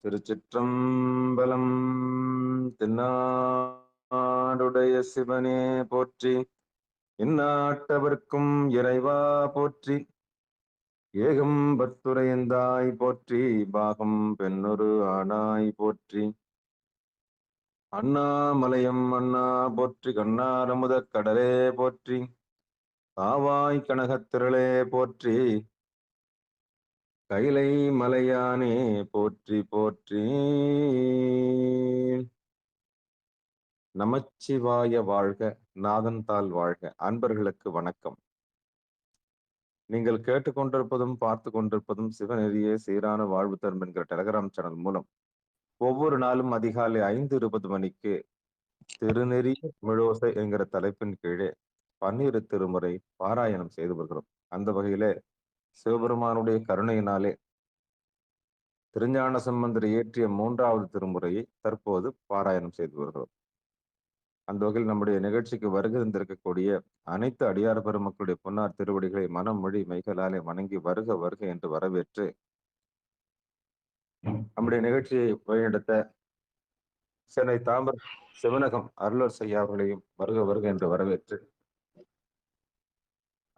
திருச்சிற்றம்பலம். தென்னாடுடைய சிவனே போற்றி, இந்நாட்டவர்க்கும் இறைவா போற்றி. ஏகம்பத்துரையந்தாய் போற்றி, பாகம் பெண்ணொரு ஆனாய் போற்றி. அண்ணாமலையம் அண்ணா போற்றி, கண்ணாரமுதக் கடலே போற்றி. காவாய் கனகத்திரளே போற்றி, கைலை மலையானே போற்றி போற்றி. நமச்சிவாய வாழ்க, நாதன் தாள் வாழ்க. அன்பர்களுக்கு வணக்கம். நீங்கள் கேட்டுக்கொண்டிருப்பதும் பார்த்து கொண்டிருப்பதும் சிவநெறியே சீரான வாழ்வு தரும் என்கிற டெலகிராம் சேனல் மூலம் ஒவ்வொரு நாளும் அதிகாலை 5:20 மணிக்கு திருநெறி மிழோசை என்கிற தலைப்பின் கீழே 12 திருமுறை பாராயணம் செய்து வருகிறோம். அந்த வகையிலே சிவபெருமானுடைய கருணையினாலே திருஞான சம்பந்தர் இயற்றிய 3வது திருமுறையை தற்போது பாராயணம் செய்து வருகிறோம். அந்த வகையில் நம்முடைய நிகழ்ச்சிக்கு வருகை தந்திருக்கக்கூடிய அனைத்து அடியார் பெருமக்களுடைய பொன்னார் திருவடிகளை மனம் மொழி மைகளாலே வணங்கி வருக வருக என்று வரவேற்று, நம்முடைய நிகழ்ச்சியை வழிநடத்த சென்னை தாம்பரம் சிவனகம் அருளர் செய்யா அவர்களையும் வருக வருக என்று வரவேற்று,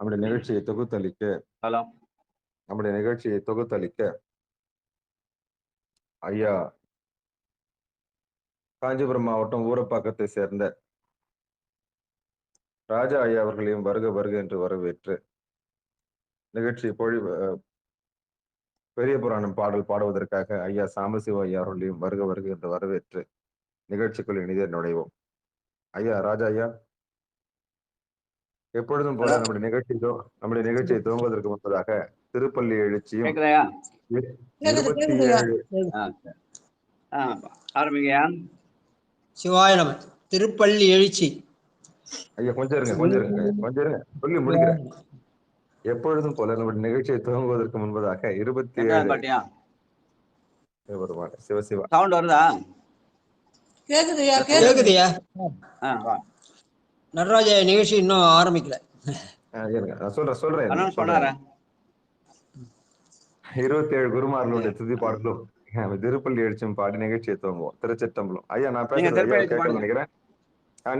நம்முடைய நிகழ்ச்சியை தொகுத்தளிக்க ஐயா காஞ்சிபுரம் மாவட்டம் ஊரப்பாக்கத்தை சேர்ந்த ராஜா ஐயா அவர்களையும் வருக வருக என்று வரவேற்று, நிகழ்ச்சி பெரிய புராணம் பாடல் பாடுவதற்காக ஐயா சாம்பசிவ ஐயா அவர்களையும் வருக வருக என்று வரவேற்று நிகழ்ச்சிக்குள் இனிதே நுழைவோம். ஐயா ராஜா ஐயா, எப்பொழுதும் போல நம்முடைய நிகழ்ச்சியை துவங்குவதற்கு முன்பதாக திருப்பள்ளி எழுச்சியும் 27 சிவாய நம. திருப்பள்ளி எழுச்சி. ஐயா கொஞ்சம் இருங்க சொல்லி முடிக்கிறேன். எப்பொழுதும் போல நம்முடைய நிகழ்ச்சியை துவங்குவதற்கு முன்பதாக 27 சிவசிவா சவுண்ட் வருதா? கேக்குதுயா. நடராஜ நிகழ்ச்சி இன்னும் ஆரம்பிக்கல. சொல்றேன் 27 குருமார்களுடைய துதி பாடலும் திருப்பள்ளி எழுச்சியும் பாடி நிகழ்ச்சியை துவங்குவோம். திருச்சிற்றம்பலம். ஐயா நான் பேசுறேன் நினைக்கிறேன்.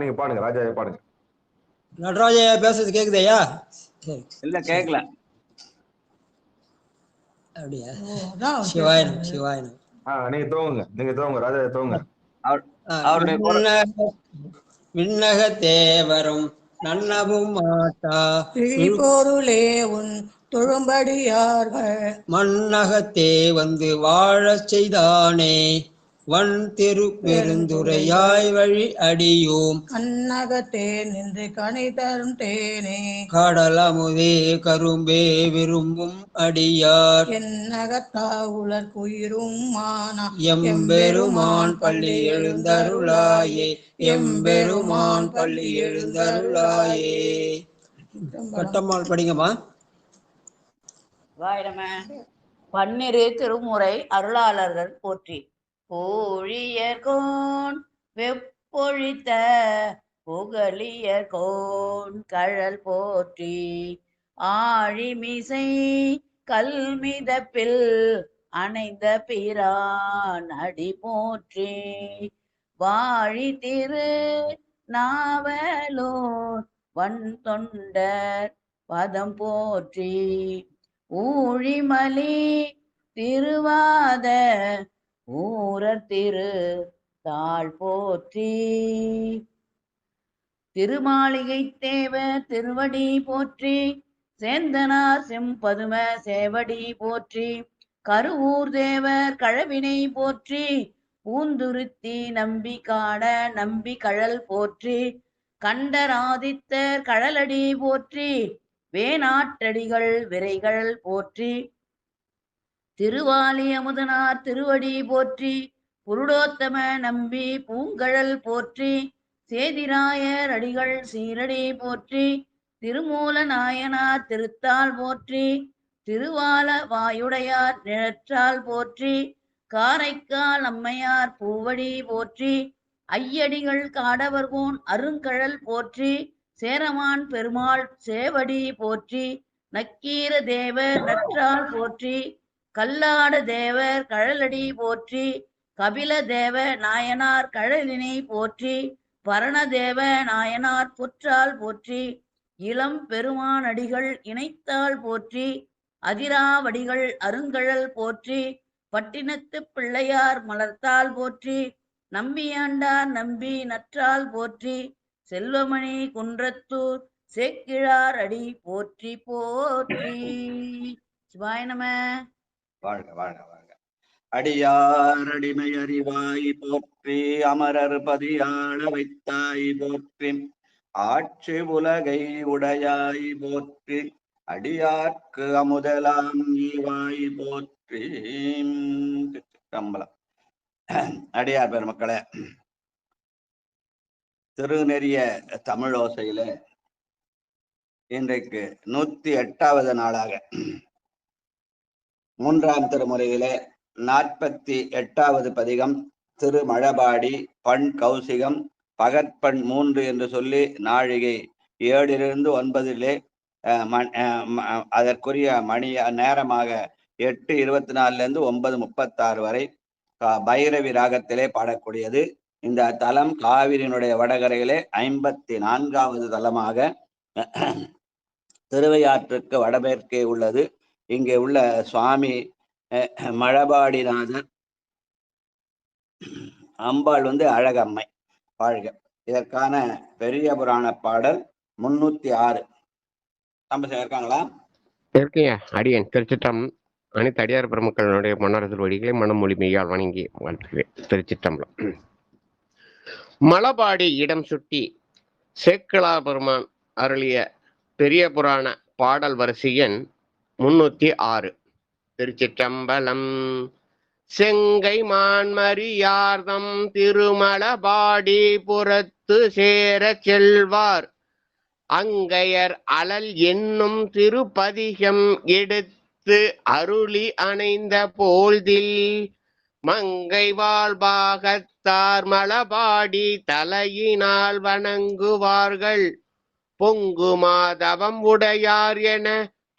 நீங்க பாடுங்க ராஜா பாடுங்க. நடராஜ பேசுறது கேக்குதையா? இல்ல கேக்கல. அப்படியா? சிவாயனம் சிவாயனம். நீங்க துவங்குங்க ராஜா துவங்குங்க. விண்ணக தேவரும் நன்னவும் மாட்டா பொருளே உன் தொழும்படியார்கள் மண்ணகத்தே வந்து வாழச் செய்தானே வன் திரு பெருந்துரையாய் வழி அடியோம் கண்ணகத்தே நின்று கனி தரும் தேனே கடலமுதே கரும்பே விரும்பும் அடியார் என்னகத்தா உலர் குயிரும் மானா எம்பெருமான் பள்ளி எழுந்தருளாயே எம்பெருமான் பள்ளி எழுந்தருளாயே. கட்டம்மாள் படிங்கம்மா. பன்னிரு திருமுறை அருளாளர்கள் போற்றி. பூழியர்கோன் வெப்பொழித்த புகழியர்கோன் கழல் போற்றி. ஆழிமிசை கல்மிதப்பில் அணைந்த பிரான் அடி போற்றி. வாழி திரு நாவலூர் வன் தொண்டர் பதம் போற்றி. ஊழிமலி திருவாத ஊரர் திரு தாழ் போற்றி. திருமாளிகை தேவ திருவடி போற்றி. சேந்தனார் செம்பதும சேவடி போற்றி. கருவூர் தேவர் கழவினை போற்றி. பூந்துருத்தி நம்பி காட நம்பி கழல் போற்றி. கண்டராதித்தர் கழலடி போற்றி. வேணாட்டடிகள் விரைகள் போற்றி. திருவாலி அமுதனார் திருவடி போற்றி. புருடோத்தம நம்பி பூங்கழல் போற்றி. சேதிராயர் அடிகள் சீரடி போற்றி. திருமூல நாயனார் திருத்தாள் போற்றி. திருவால வாயுடையார் நிழற்றால் போற்றி. காரைக்கால் அம்மையார் பூவடி போற்றி. ஐயடிகள் காடவர்கோன் அருங்கழல் போற்றி. சேரமான் பெருமாள் சேவடி போற்றி. நக்கீர தேவர் நற்றால் போற்றி. கல்லாட தேவர் கழலடி போற்றி, கபில தேவ நாயனார் கழலினை போற்றி, பரணதேவ நாயனார் புற்றால் போற்றி, இளம் பெருமானடிகள் இணைத்தாள் போற்றி, அதிராவடிகள் அருங்கழல் போற்றி, பட்டினத்து பிள்ளையார் மலர்த்தால் போற்றி, நம்பியாண்டார் நம்பி நற்றால் போற்றி, செல்வமணி குன்றத்தூர் சேக்கிழார் அடி போற்றி போற்றி. சிவாய நம. வாழ்க வாழ்க வாழ்க. அடியார் அடிமை அறிவாய் போற்றி, அமரர் பதியாள வைத்தாய் போற்றி, ஆட்சி உலகை உடையாய் போற்றி, அடியார்க்கு அமுதலாம் ஈவாய் போற்றி. கம்பளம். அடியார் பெருமக்களே, திருநெறிய தமிழோசையில இன்றைக்கு 108வது நாளாக 3ஆம் திருமுறையிலே 48வது பதிகம் திருமழபாடி பண் கௌசிகம் பகற்பண் 3 என்று சொல்லி நாழிகை 7 to 9 அதற்குரிய மணி நேரமாக 8:24 9:36 வரை பைரவி ராகத்திலே பாடக்கூடியது. இந்த தலம் காவிரியினுடைய வடகரையிலே 54வது தலமாக திருவையாற்றுக்கு வடமேற்கே உள்ளது. இங்கே உள்ள சுவாமி மழபாடிநாதர், அம்பாள் அழகம்மை. வாழ்க. இதற்கான பெரிய புராண பாடல் 306. நம்ம இருக்காங்களா? இருக்கீங்க. அடியன் திருச்சிட்டம் அனைத்து அடியார் பெருமக்களுடைய மன்னரசு வழிகளை மனம் மொழிமையால் வணங்கி வாழ்த்துகிறேன். திருச்சிட்டம்பலம். மலபாடி இடம் சுட்டி சேக்கிழார் பெருமான் அருளிய பெரிய புராண பாடல் வரிசை எண் 306. திருச்சிற்றம்பலம். செங்கை மான்மரியார்தம் திருமலபாடி புறத்து சேர செல்வார், அங்கையர் அலல் என்னும் திருப்பதிகம் எடுத்து அருளி அணைந்த போழ்தில், மங்கை வாழ்பாகத்தார் மலபாடி தலையினால் வணங்குவார்கள், பொங்கு மாதவம் உடையார் என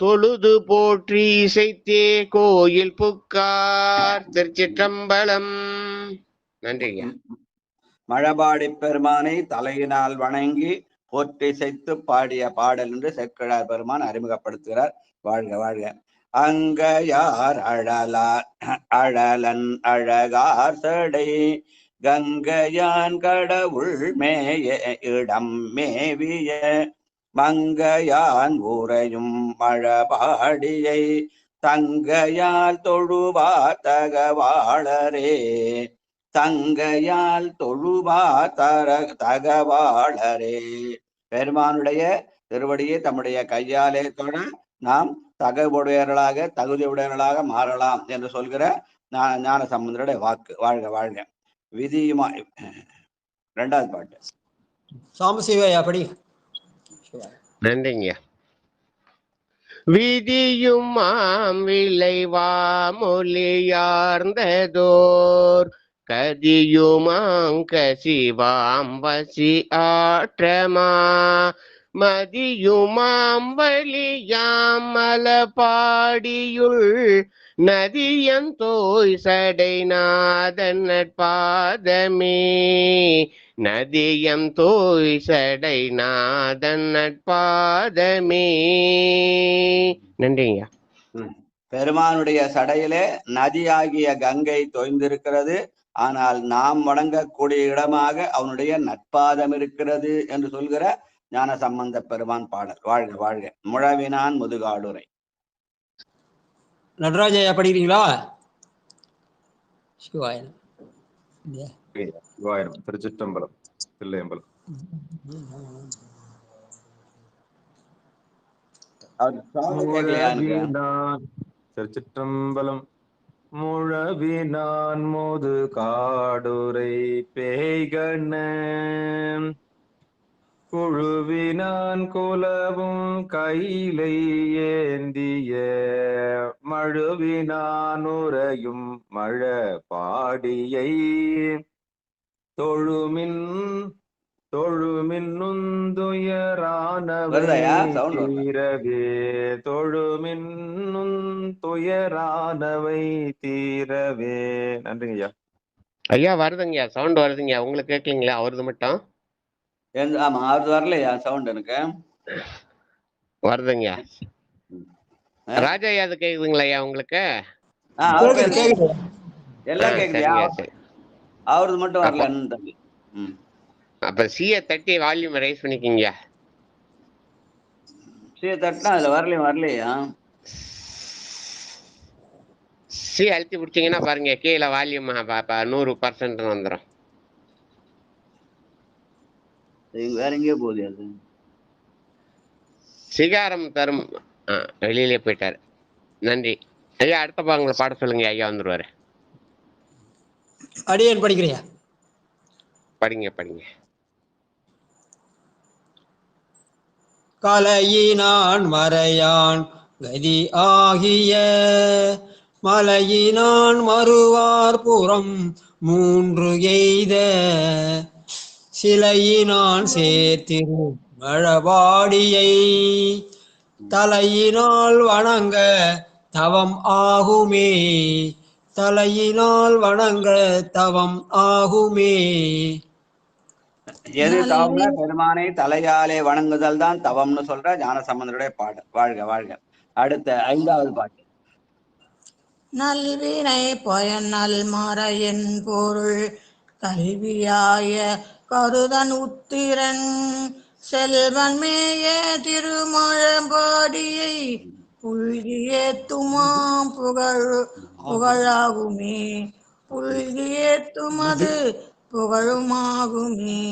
தொழுது போற்றி இசைத்தே கோயில் புக்கார். திருச்சிற்றம்பலம். நன்றிங்க. மழபாடி பெருமானை தலையினால் வணங்கி போற்றி செய்து பாடிய பாடல் என்று சேக்கிழார் பெருமான் அறிமுகப்படுத்துகிறார். வாழ்க வாழ்க. அங்கையார் அழலன் அழகார் சடை, கங்கையான் கடவுள் மேய இடம் மேவிய, மங்கையான் ஊரையும் மழபாடியை தங்கையால் தொழுவா தகவாளரே, தங்கையால் தொழுவா தகவாளரே. பெருமானுடைய திருவடியை தம்முடைய கையாலே தொட நாம் தகுதியுடையவர்களாக மாறலாம் என்று சொல்கிற ஞான சம்பந்தருடைய வாக்கு. வாழ்க வாழ்க. விதியுமா 2வது பாட்டு. சாமசிவையா படி. நன்றிங்க. விதியுமாம் விளைவா மொழியார்ந்ததோர், கதியுமாங் கசிவாம் வசி ஆற்றமா, மதியுமாம் வலியாம் மலபாடியுள், நதியன் தோய் சடை நாதன் நட்பாதமே, நதியம் தோய் சடை நாதன் நட்பாதமே. நன்றிங்க. பெருமானுடைய சடையிலே நதியாகிய கங்கை தோய்ந்திருக்கிறது. ஆனால் நாம் வணங்கக்கூடிய இடமாக அவனுடைய நட்பாதம் இருக்கிறது என்று சொல்கிற ஞான சம்பந்த பெருமான் பாடல். வாழ்க வாழ்க. முழவினான் முதுகாடுரை. நடராஜையா படிக்கிறீங்களா? சிவாயனம். சிவாயனம். திருச்சிற்றம்பலம். தில்லையம்பலம். திருச்சிற்றம்பலம். முழவினான் முது காடுரை பேய்கண்ண, குழுவினான் குலவும் கையிலை ஏந்திய, மழுவினான் உரையும் மழபாடியை தொழுமின்னுந்துயரானவை வருதாயா சவுண்ட் வருதா? தீரவே தொழுமின்னுந்துயரானவை தீரவே. நன்றிங்க ஐயா. ஐயா வருதுங்கய்யா, சவுண்ட் வருதுங்கய்யா. உங்களுக்கு கேட்கலீங்களா? அவரது மட்டும் ஆமா அது வரலையா சவுண்ட் எனக்கு. வருதுங்கய்யா. ராஜா ஐயா, அது கேக்குதுங்களா ஐயா உங்களுக்கு? அவர் கேக்குது பேர் கேக்குது. எல்லாம் கேக்குதுயா, சரிங்க, சரி. அவரது மட்டும் வரலன்னு தம்பி. அப்ப சியை தட்டி வால்யூம் ரைஸ் பண்ணிக்கிங்கய்யா. சீ தட்டினா அதுல வரலையா? சி அழுத்தி பிடிச்சிங்கன்னா பாருங்க, கீழே வால்யூம் 100% வந்துடும். வேற எங்கேயோ போகுது அது. சிகாரம் தரும். வெளியிலே போயிட்டாரு. நன்றி ஐயா. அடுத்த பாங்களை பாட சொல்லுங்க ஐயா, வந்துருவாரு. அடியேன் படிக்கிறியா? படிங்க. கலையினான் மறையான் கதி ஆகிய மலையினான் மறுவார் புறம் 3 எய்த சிலையினான் சேர்த்திரு மழபாடியை தலையினால் வணங்க தவம் ஆகுமே. தலையினால் வணங்க தவம் ஆகுமே. எது தவம்னா பெருமானை தலையாலே வணங்குதல் தான் தவம்னு சொல்ற ஞானசம்பந்தருடைய பாடு. வாழ்க வாழ்க. அடுத்த 5வது பாட்டு. நல்வினை பயனல் மறையின் பொருள் கல்வியாய கருதன் உத்திரன் செல்வன் மேய திருமழபாடியை புல்கியேத்துமாம் புகழாகுமே. புல்கியேத்துமது புகழுமாகுமே.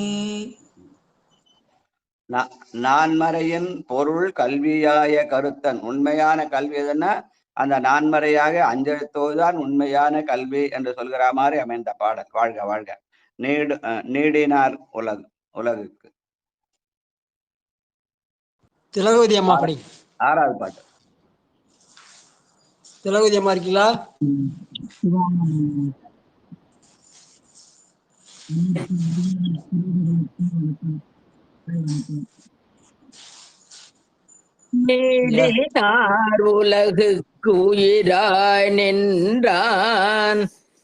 நான்மறையின் பொருள் கல்வியாய கருத்தன். உண்மையான கல்வி எதுன்னா அந்த நான்மறையாக அஞ்செழுத்தோதுதான் உண்மையான கல்வி என்று சொல்கிற மாதிரி அமைந்த பாடல். வாழ்க வாழ்க. நீடினார் உலகுக்கு. திலகவதி அம்மா படி. 6வது பாட்டு. திலகவதி அம்மா இருக்கீங்களா? நீடினார் உலகுக்கு உயிராய் நின்றான்.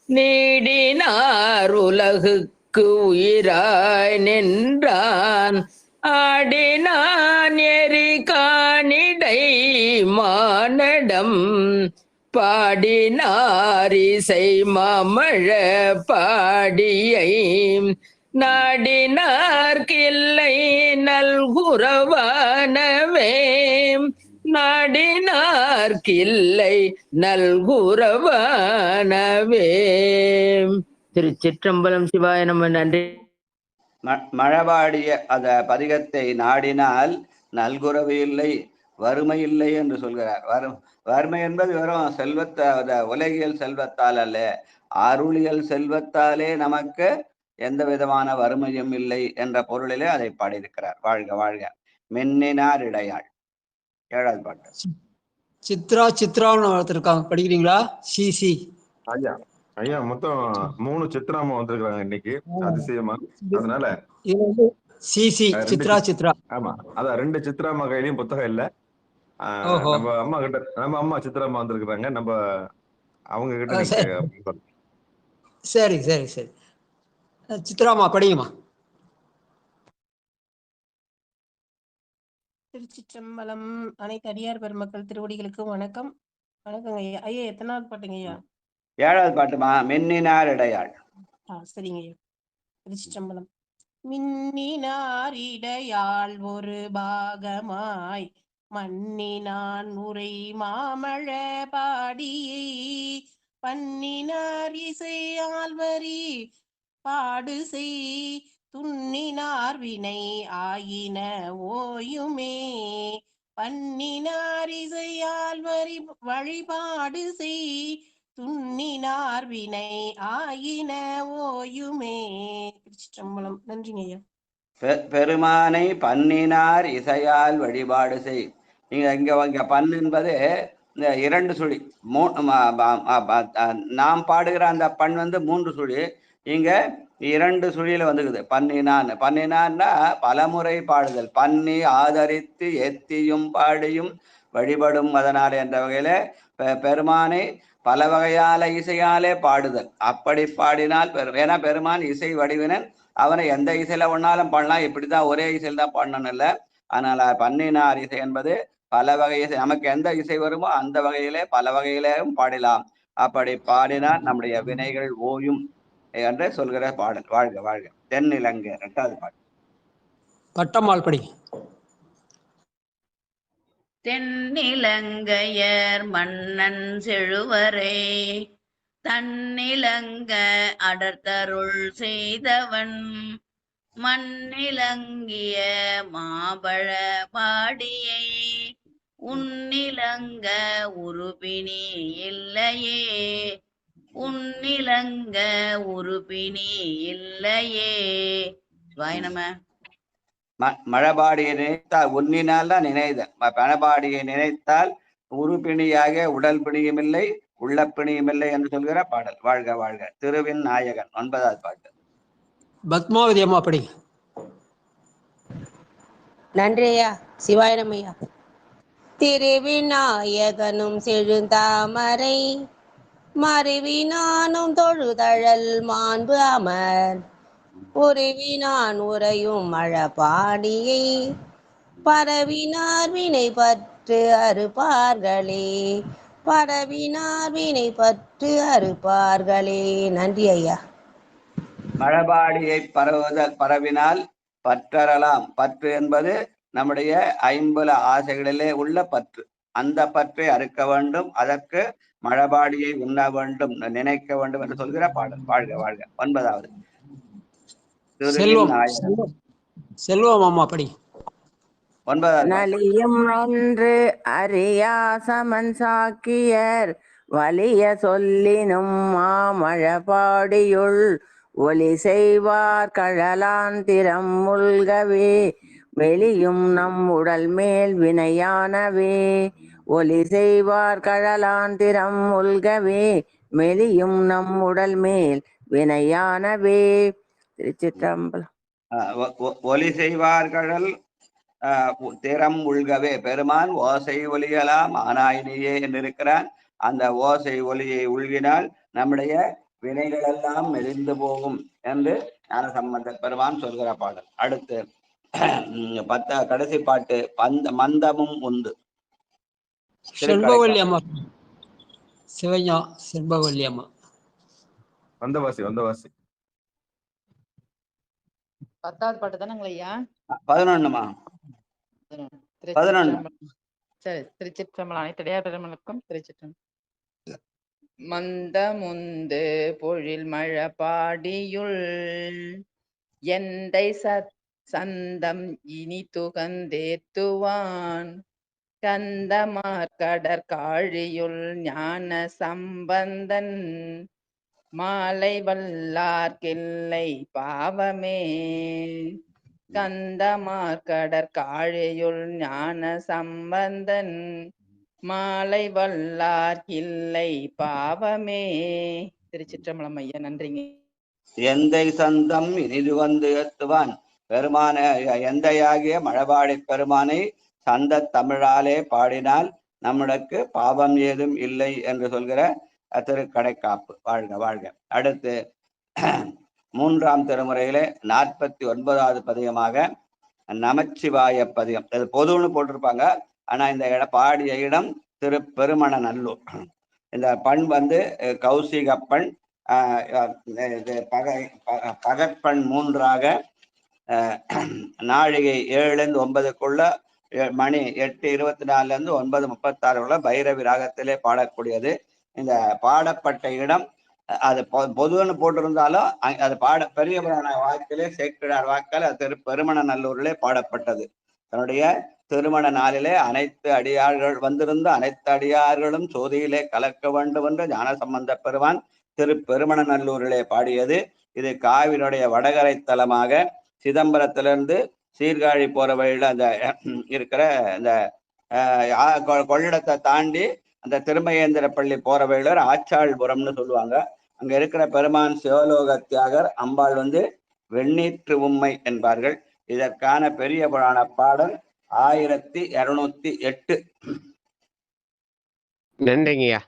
நீடினார் உலகுக்கு உயிராய் நின்றான். ஆடினான் எரி காணிடை மானடம் பாடினார் இசை மாமழ பாடியை நாடினார்கில்லை நல்குரவானவே. நாடினார்கில்லை நல்குரவானவே. திருச்சிற்றம்பலம். சிவாய நம. நன்றி. மழபாடிய அத பதிகத்தை நாடினால் நல்குறவு இல்லை, வறுமை இல்லை என்று சொல்கிறார். வறுமை என்பது வெறும் செல்வத்தை, உலகியல் செல்வத்தால் அல்ல, அருளியல் செல்வத்தாலே நமக்கு எந்த விதமான வறுமையும் இல்லை என்ற பொருளிலே அதை பாடியிருக்கிறார். வாழ்க வாழ்க. மென்னினார் இடையாள். 7வது பாட்டு. சித்ரான்னு ஒருத்தருக்காங்க, படிக்கிறீங்களா? சிசி ஐயா மொத்தம் 3 சித்ராமா வந்திருக்காங்க இன்னைக்கு, அதிசயமா. அதனால சிசி சித்ரா. ஆமா, அதான் 2 சித்ராமா கையிலயும் புத்தகம் இல்ல. நம்ம அம்மா சித்ராமா வந்திருக்கிறாங்க. நம்ம அவங்க கிட்ட. சரி. சித்ராமா படிங்கம்மா. திருச்சிற்றம்பலம். அனைத்து அடியார் பெருமக்கள் திருவடிகளுக்கு வணக்கம். வணக்கங்க ஐயா. ஐயா எத்தனாவது பாட்டுங்க ஐயா? 7வது பாட்டுமா. மென்னினார் இடையாள். சரிங்க ஐயா. திருச்சிற்றம்பலம். மின்னினார் இடையாள் ஒரு பாகமாய் மன்னினான் உரை மாமழ பாடியை பன்னினார் இசை ஆல்வரி பாடு செய் துன்னினார் வினை ஆயின ஓயுமே. பன்னினார் இசையால் வழிபாடு செய் துன்னினார் வினை ஆயின ஓயுமே. திருச்சிற்றம்பலம். நன்றிங்க ஐயா. பெருமானை பன்னினார் இசையால் வழிபாடு செய். இங்க பண் என்பது இந்த 2 சுழி. நாம் பாடுகிற அந்த பண் 3 சுழி. இங்க 2 சுழியில வந்துக்குது. பண்ணினான்னா பலமுறை பாடுதல். பண்ணி ஆதரித்து எத்தியும் பாடியும் வழிபடும் அதனாலே என்ற வகையில பெருமானை பல வகையால இசையாலே பாடுதல். அப்படி பாடினால் ஏன்னா பெருமான் இசை வடிவினன், அவனை எந்த இசையில ஒன்னாலும் பாடலாம். இப்படிதான் ஒரே இசையில் தான் பாடணும் இல்லை. அதனால பண்ணினார் இசை என்பது பல வகை இசை. நமக்கு எந்த இசை வருமோ அந்த வகையிலே பல வகையிலும் பாடலாம். அப்படி பாடினால் நம்முடைய வினைகள் ஓயும் என்று சொல்கிற பாடல். வாழ்க வாழ்க. தென்னிலங்கை 2வது பாடல். பட்டம்மாள் படி. தென்னிலங்கையர் மன்னன் செழுவரை தன்னிலங்க அடர்த்தருள் செய்தவன் மண்ணிலங்கிய மாபழ பாடியை உன்னிலங்க உருபினி இல்லையே உன்னிலங்க உருபினி இல்லையே. வாய்நம. மழபாடியை நினைத்தால் உன்னினால் தான் நினைத. பணபாடியை நினைத்தால் உருப்பிணியாக உடல் பிணியுமில்லை உள்ள பிணியுமில்லை என்று சொல்கிற பாடல். வாழ்க வாழ்க. திருவின் நாயகன் 9வது பாட்டு. பத்மாவதி அம்மா படி. நன்றி ஐயா. சிவாயனம் ஐயா. திருவிநாயகனும் செழுந்தாமரை மறைவினானும் தொழுதழல் மாண்பு அமர் உருவினான் உரையும் மழபாடியை பரவினார் வினை பற்று அறுப்பார்களே பரவினார் வினை பற்று அறுப்பார்களே. நன்றி ஐயா. மழபாடியை பரவினால் பற்றறலாம். பற்று என்பது நம்முடைய 50 ஆசைகளிலே உள்ள பற்று. அந்த பற்றை அறுக்க வேண்டும். அதற்கு மழபாடியை உண்ண வேண்டும், நினைக்க வேண்டும் என்று சொல்கிற பாடல். வாழ்க வாழ்க. 9வது. செல்வம் அம்மா படி. 9வது. நலியும் ஒன்று அறியா சமன் சாக்கியர் வலிய சொல்லினும் மாமழபாடியுள் ஒலி செய்வார் கழலான் திறம் முல்கவே வெளியும் நம் உடல் மேல் வினையானவே ஒலி செய்வார் கழலான் திறம் முல்கவே மெலியும் நம் உடல் மேல் வினையானவே. திருச்சிற்றம்பலம். ஒலி செய்வார்கள் திறம் உள்கவே. பெருமான் ஓசை ஒலியலாம் ஆனாயினியே என்றிருக்கிறான். அந்த ஓசை ஒலியை உள்கினால் நம்முடைய வினைகள் எல்லாம் மெலிந்து போகும் என்று ஞானசம்பந்த பெருமான் சொல்கிற பாடல். அடுத்து கடைசி பாட்டு மந்தமும் உந்து. செண்பவல்லி அம்மா. சிவஞா செண்பவல்லி அம்மா. வந்தவாசி 10வது பாட்டு தானேங்களா ஐயா? 11மா? 11. சரி. திருச்சிற்றம்பலம். அனைத்தடியார் பெருமக்களுக்கும் திருச்சிற்றம்பலம். மந்தமுந்து பொழில் மழபாடியுள் எந்தை சந்தம் இனி துகந்தேத்துவான் கந்தமார் கடற்காழியுள் ஞான சம்பந்தன் மாலை வல்லார்க்கில்லை பாவமே கந்தமார் கடற்காழியுள் ஞான சம்பந்தன் மாலை வல்லார்க்கில்லை பாவமே. திருச்சிற்றம்பலம் ஐயா. நன்றிங்க. எந்தை சந்தம் இனிது வந்து ஏத்துவான். பெருமான எந்தையாகிய மழபாடி பெருமானை சந்த தமிழாலே பாடினால் நம்மளுக்கு பாவம் ஏதும் இல்லை என்று சொல்கிற திருக்கடைக்காப்பு. வாழ்க வாழ்க. அடுத்து 3ஆம் திருமுறையிலே 49வது பதிகமாக நமச்சிவாய பதிகம். அது பொதுன்னு போட்டிருப்பாங்க. ஆனா இந்த பாடிய இடம் பெருமணநல்லூர். இந்த பண் கௌசிகப்பண், பகற்பண் 3ஆக நாழிகை 7-9 மணி 8:24 9:36 பைரவி ராகத்திலே பாடக்கூடியது. இந்த பாடப்பட்ட இடம் அது பொதுன்னு போட்டிருந்தாலும் அது பெரிய புராண வாக்கிலே சேக்கிழார் வாக்கால் அது பெருமணநல்லூரிலே பாடப்பட்டது. தன்னுடைய திருமண நாளிலே அனைத்து அடியார்கள் வந்திருந்த அனைத்து அடியார்களும் சோதியிலே கலக்க வேண்டும் என்று ஞானசம்பந்த பெருமான் பெருமணநல்லூரிலே பாடியது. இது காவிரியுடைய வடகரை தலமாக சிதம்பரத்திலிருந்து சீர்காழி போற வழியில அந்த இருக்கிற இந்த கொள்ளிடத்தை தாண்டி அந்த திருமகேந்திர பள்ளி போற வழியில ஆச்சாள்புரம்னு சொல்லுவாங்க. அங்க இருக்கிற பெருமான் சிவலோக தியாகர், அம்பாள் வெண்ணீற்று உம்மை என்பார்கள். இதற்கான பெரிய புராண பாடல் 1208. நன்றிங்கய்யா.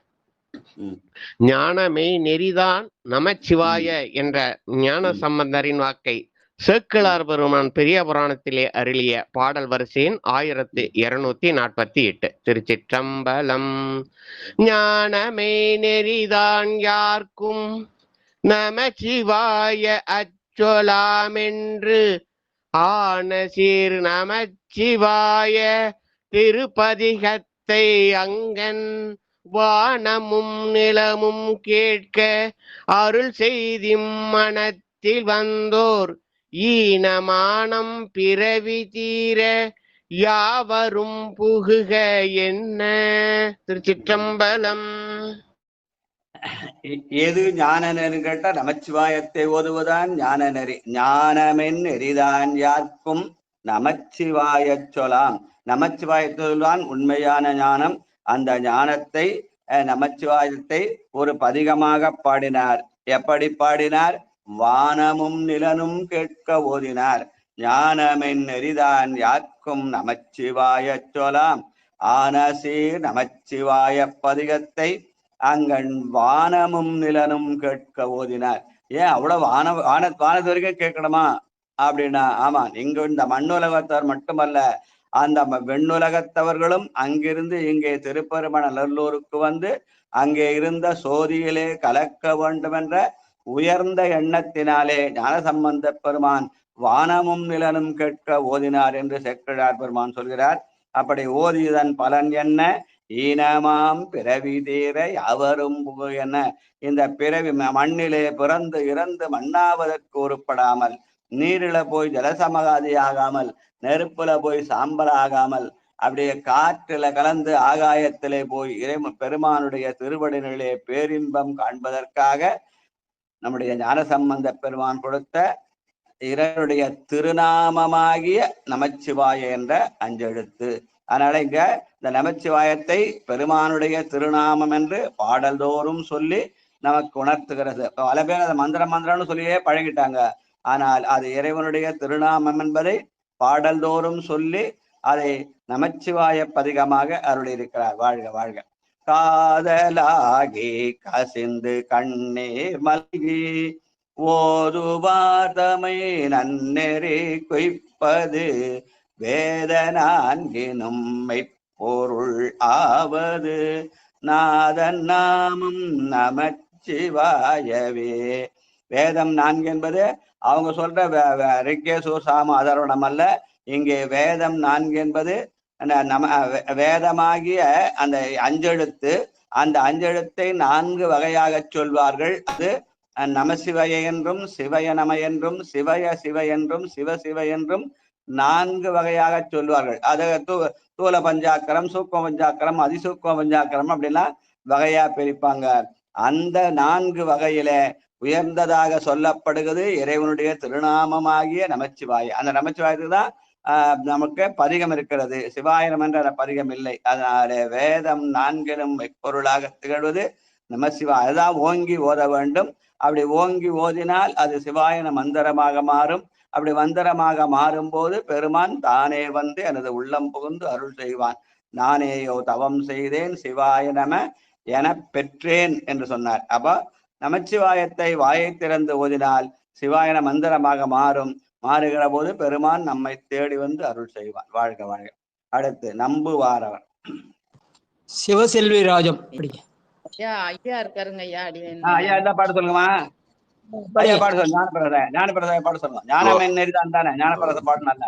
ஞானமே நெறிதான் நமச்சிவாய என்ற ஞான சம்பந்தரின் வாக்கை சேக்கிழார் பெருமான் பெரிய புராணத்திலே அருளிய பாடல் வரிசையின் 1248. திருச்சிற்றம்பலம். ஞானமே நெறிதான் யார்க்கும் நமச்சிவாய அச்சொலாமென்று ஆன சீர் நமச்சிவாய திருப்பதிகத்தை அங்கன் வானமும் நிலமும் கேட்க அருள் செய்தி மனத்தில் வந்தோர் ஈனமானம் பிறவி தீர யாவரும் புகுக என்ன. திருச்சிற்றம்பலம். எது ஞான நெறி கேட்ட நமச்சிவாயத்தை ஓதுவதான் ஞான நெறி. ஞானமென் நெறிதான் யார்க்கும் நமச்சிவாய சொலாம். நமச்சிவாயத்துதான் உண்மையான ஞானம். அந்த ஞானத்தை, நமச்சிவாயத்தை ஒரு பதிகமாக பாடினார். எப்படி பாடினார்? வானமும் நிலனும் கேட்க ஓதினார். ஞானமென் நெறிதான் யார்க்கும் நமச்சிவாய சொலாம். ஆனசீர் நமச்சிவாய பதிகத்தை அங்கன் வானமும் நிலனும் கேட்க ஓதினார். ஏன் அவ்வளவு வானத்து வரைக்கும் கேட்கணுமா அப்படின்னா, ஆமா, இங்க இந்த மண்ணுலகத்தவர் மட்டுமல்ல, அந்த வெண்ணுலகத்தவர்களும் அங்கிருந்து இங்கே திருப்பெருமண நல்லூருக்கு அங்கே இருந்த சோதியிலே கலக்க வேண்டும் என்ற உயர்ந்த எண்ணத்தினாலே ஞானசம்பந்த பெருமான் வானமும் நிலனும் கேட்க ஓதினார் என்று சேக்கிழார் பெருமான் சொல்கிறார். அப்படி ஓதியதன் பலன் என்ன? ஈனமாம் பிறவி தீர அவரும் என, இந்த பிறவி மண்ணிலே பிறந்து இறந்து மண்ணாவதற்கு உருப்படாமல், நீரில போய் ஜலசமகாதி ஆகாமல், நெருப்புல போய் சாம்பல் ஆகாமல், அப்படியே காற்றில கலந்து ஆகாயத்திலே போய் பெருமானுடைய திருவடிகளிலே பேரின்பம் காண்பதற்காக நம்முடைய ஞானசம்பந்த பெருமான் கொடுத்த இறைவனுடைய திருநாமமாகிய நமச்சிவாய என்ற அஞ்செழுத்து. அதனால இங்க இந்த நமச்சிவாயத்தை பெருமானுடைய திருநாமம் என்று பாடல்தோறும் சொல்லி நமக்கு உணர்த்துகிறது. பல பேர் அதை மந்திரம்னு சொல்லியே பழகிட்டாங்க. ஆனால் அது இறைவனுடைய திருநாமம் என்பதை பாடல்தோறும் சொல்லி அதை நமச்சிவாய பதிகமாக அருளியிருக்கிறார். வாழ்க வாழ்க. காதலாகி கசிந்து கண்ணீர் மல்கி ஓதுவாதமை நன்னெறி குய்ப்பது வேதனான்கினும் மெய்ப்பொருள் ஆவது நாதன் நாமம் நமச்சிவாயவே. வேதம் 4 என்பது அவங்க சொல்ற ரிக்கேசூர் சாம அதர்வணம் அல்ல. இங்கே வேதம் 4 என்பது வேதமாகிய அந்த அஞ்செழுத்து. அந்த அஞ்செழுத்தை 4 வகையாக சொல்வார்கள். அது நமசிவய என்றும், சிவய நம என்றும், சிவய சிவ என்றும், சிவ சிவ என்றும் 4 வகையாக சொல்வார்கள். அது தூல பஞ்சாக்கரம், சூக்ம பஞ்சாக்கரம், அதிசூக்ம பஞ்சாக்கரம் அப்படிலாம் வகையா பிரிப்பாங்க. அந்த 4 வகையில உயர்ந்ததாக சொல்லப்படுகிறது இறைவனுடைய திருநாமமாகிய நமச்சிவாய. அந்த நமச்சிவாயத்துக்கு தான் நமக்கு பதிகம் இருக்கிறது. சிவாயனம் என்ற பதிகம் இல்லை. அதனால வேதம் 4லும் பொருளாக திகழ்வது நமசிவாய. அதுதான் ஓங்கி ஓத வேண்டும். அப்படி ஓங்கி ஓதினால் அது சிவாயன மந்திரமாக மாறும். அப்படி மந்திரமாக மாறும்போது பெருமான் தானே எனது உள்ளம் புகுந்து அருள் செய்வான். நானேயோ தவம் செய்தேன் சிவாய நம என பெற்றேன் என்று சொன்னார். அப்ப நமச்சிவாயத்தை வாயை திறந்து ஓதினால் சிவாயன மந்திரமாக மாறும். மாறுகிற போது பெருமான் நம்மை தேடி அருள் செய்வான். வாழ்க வாழ்க. அடுத்து நம்புவாரவர் சிவசெல்வி ராஜம். ஐயா இருக்காருங்க ஐயா. ஐயா என்ன பாட்டு சொல்லுங்கம்மா? ஐயா பாடு சொல்லுங்க. ஞானபிரதாய பாடு சொல்லுங்க. ஞானம் நெறிதான் தானே ஞானபிரத பாடு நல்லா.